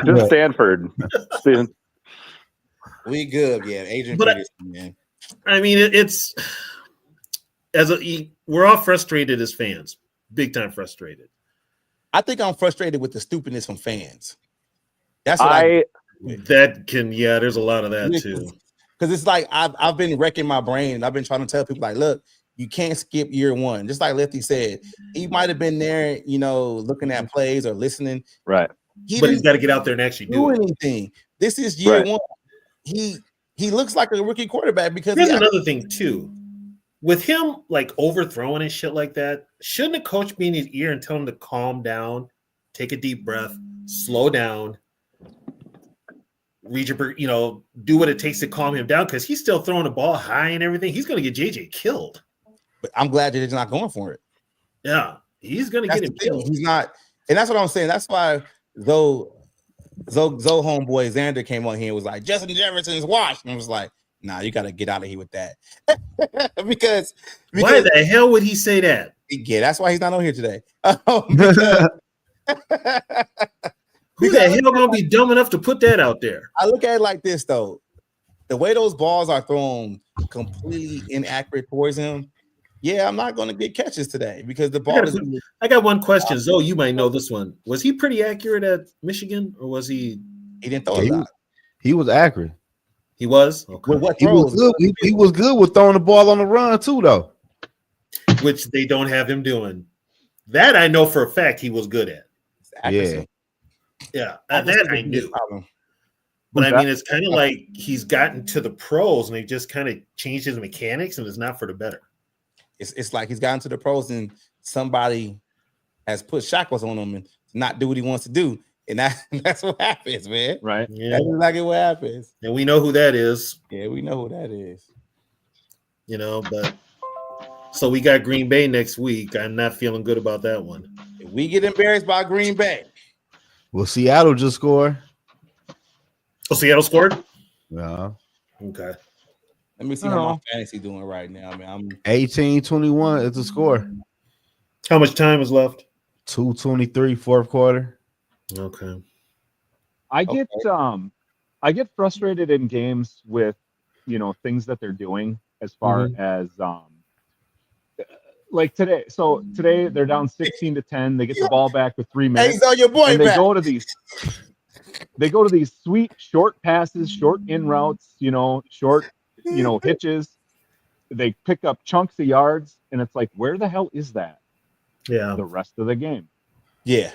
Just Stanford. We good, yeah. Adrian But Peterson, man. I mean, it's we're all frustrated as fans, big time frustrated. I think I'm frustrated with the stupidness from fans. That's what there's a lot of that too. Because it's like I've been wrecking my brain. And I've been trying to tell people like, look, you can't skip year one. Just like Lefty said, he might have been there, looking at plays or listening. Right. But he's got to get out there and actually do anything. This is year one. He looks like a rookie quarterback because here's another thing too. With him like overthrowing and shit like that, shouldn't a coach be in his ear and tell him to calm down, take a deep breath, slow down, read your, do what it takes to calm him down because he's still throwing the ball high and everything. He's going to get JJ killed. But I'm glad that he's not going for it. Yeah, he's going to get him killed. He's not, and that's what I'm saying. That's why Zoe homeboy Xander came on here and was like, Justin Jefferson's washed. And I was like, nah, you got to get out of here with that. because why the hell would he say that? Yeah, that's why he's not on here today. Who the hell gonna be dumb enough to put that out there? I look at it like this though. The way those balls are thrown completely inaccurate towards him. Yeah, I'm not gonna get catches today because the ball is. I got one question. Zoe, you might know this one. Was he pretty accurate at Michigan or was he? He didn't throw a lot. He was accurate. He was? Okay. What he was good. He was good with throwing the ball on the run too, though. Which they don't have him doing. That I know for a fact he was good at. Yeah, that I knew. But I mean, it's kind of like he's gotten to the pros and they just kind of changed his mechanics and it's not for the better. It's like he's gotten to the pros and somebody has put shackles on him and not do what he wants to do. And that's what happens, man. Right. Yeah. That's exactly what happens. And we know who that is. Yeah, we know who that is. But so we got Green Bay next week. I'm not feeling good about that one. If we get embarrassed by Green Bay. Well, Seattle just scored. Oh, Seattle scored? Yeah. Okay. Let me see how my fantasy doing right now, man. I'm 18-21 is the score. How much time is left? 2:23, fourth quarter. Okay. I get frustrated in games with things that they're doing as far as like today. So today they're down 16-10. They get the ball back with 3 minutes. Hey, so your boy and they back. They go to these sweet short passes, short in routes, short, hitches. They pick up chunks of yards, and it's like, where the hell is that? Yeah. The rest of the game. Yeah.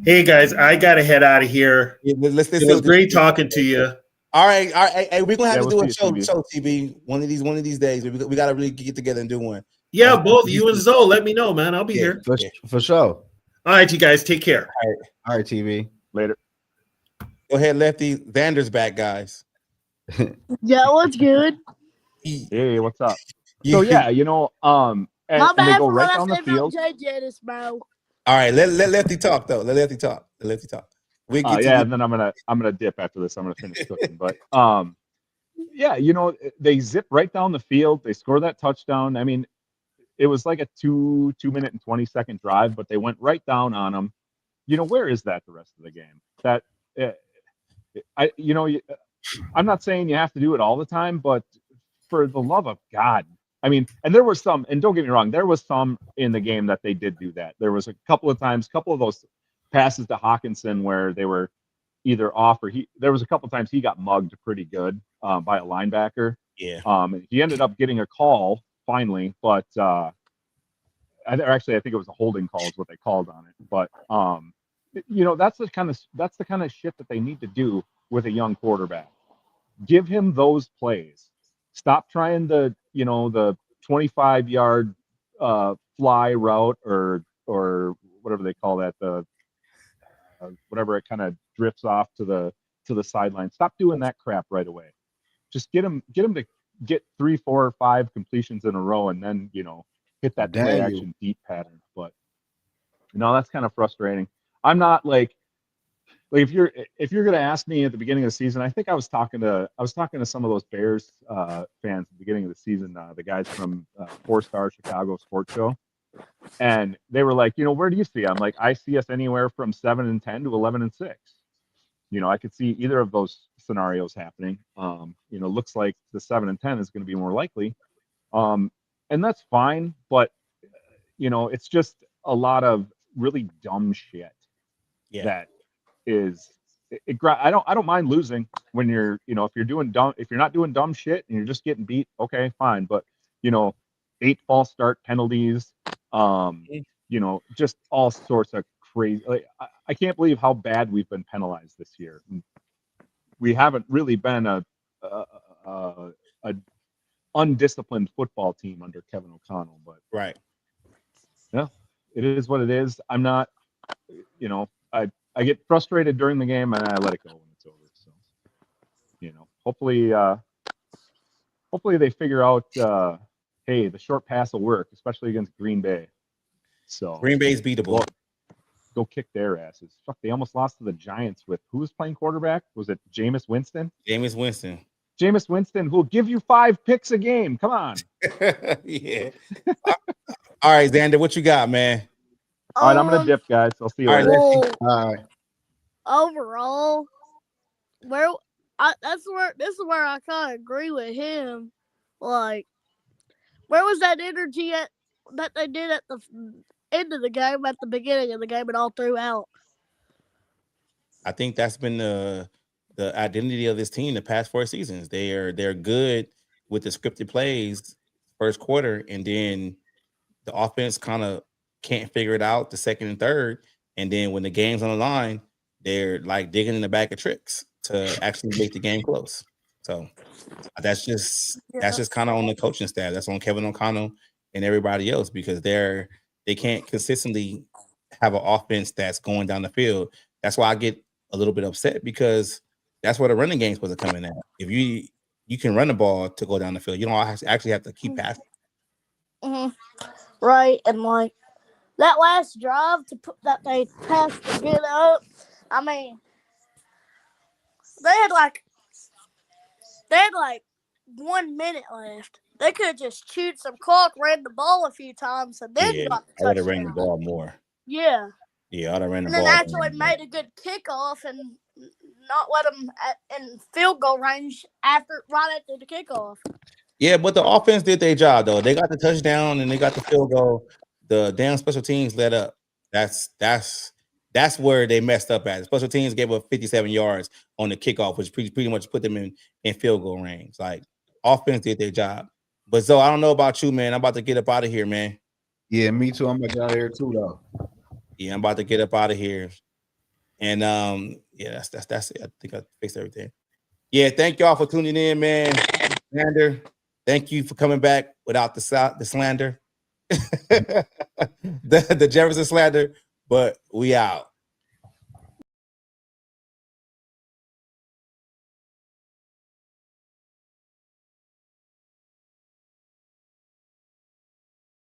Hey guys, I gotta head out of here. It was great talking to you. All right. Hey, we're gonna have to do a show, TV. One of these days. We gotta really get together and do one. Yeah, both you and Zoe. Let me know, man. I'll be here for sure. All right, you guys, take care. All right, TV. Later. Go ahead, Lefty. Xander's back, guys. Yeah, what's good? Hey, what's up? So yeah, and they go right down the field. JJ this Mo. All right, let Lefty talk though. Let Lefty talk. We get and then I'm gonna dip after this. I'm gonna finish cooking, but they zip right down the field. They score that touchdown. I mean, it was like a 2 minute and 20-second drive, but they went right down on them. Where is that the rest of the game? That I'm not saying you have to do it all the time, but for the love of God. I mean, and there were some, and don't get me wrong, there was some in the game that they did do that. There was a couple of those passes to Hawkinson where they were either off or there was a couple of times he got mugged pretty good by a linebacker. Yeah. He ended up getting a call finally, but I think it was a holding call is what they called on it. But that's the kind of shit that they need to do with a young quarterback. Give him those plays. Stop trying the 25-yard fly route or whatever they call that, the whatever it kind of drifts off to the sideline. Stop doing that crap right away. Just get him to get 3, 4, or 5 completions in a row and then hit that play action deep pattern. But that's kind of frustrating. I'm not like if you're going to ask me at the beginning of the season, I think I was talking to some of those Bears fans at the beginning of the season, the guys from 4 Star Chicago Sports Show. And they were like, where do you see? I'm like, I see us anywhere from 7-10 to 11-6. I could see either of those scenarios happening. Looks like the 7-10 is going to be more likely. And that's fine, but it's just a lot of really dumb shit that is I don't mind losing when you're if you're not doing dumb shit and you're just getting beat, okay, fine. But 8 false start penalties, just all sorts of crazy. Like, I can't believe how bad we've been penalized this year. We haven't really been a undisciplined football team under Kevin O'Connell, but right. Yeah, it is what it is. I'm not, I get frustrated during the game and I let it go when it's over. So, hopefully they figure out, hey, the short pass will work, especially against Green Bay. So Green Bay's beatable. Go kick their asses. Fuck, they almost lost to the Giants with who was playing quarterback? Was it Jameis Winston? Jameis Winston. Jameis Winston, who'll give you 5 picks a game. Come on. Yeah. All right, Xander, what you got, man? All right, I'm gonna dip, guys. I'll see you later. All right. Overall, this is where I kind of agree with him. Like, where was that energy that they did at the end of the game, at the beginning of the game, and all throughout? I think that's been the identity of this team the past 4 seasons. They're good with the scripted plays first quarter, and then the offense kind of can't figure it out the second and third. And then when the game's on the line, they're like digging in the bag of tricks to actually make the game close. So that's just kind of on the coaching staff. That's on Kevin O'Connell and everybody else, because they can't consistently have an offense that's going down the field. That's why I get a little bit upset, because that's where the running game's supposed to come in at. If you can run the ball to go down the field, you don't actually have to keep passing. Mm-hmm. Right, and like that last drive that they passed to get up, I mean, they had like 1 minute left. They could have just chewed some clock, ran the ball a few times, and then got the touchdown. I would have ran the ball more. Yeah. Yeah, I'd have ran the ball. And then actually made a good kickoff and not let them in field goal range right after the kickoff. Yeah, but the offense did their job, though. They got the touchdown and they got the field goal. The damn special teams let up. That's where they messed up at. Special teams gave up 57 yards on the kickoff, which pretty much put them in field goal range. Like, offense did their job. But Zoe, I don't know about you, man. I'm about to get up out of here, man. Yeah, me too. I'm gonna get out of here too, though. Yeah, I'm about to get up out of here. And yeah, that's it. I think I fixed everything. Yeah, thank y'all for tuning in, man. Xander, thank you for coming back without the slander. the Jefferson slander, but we out.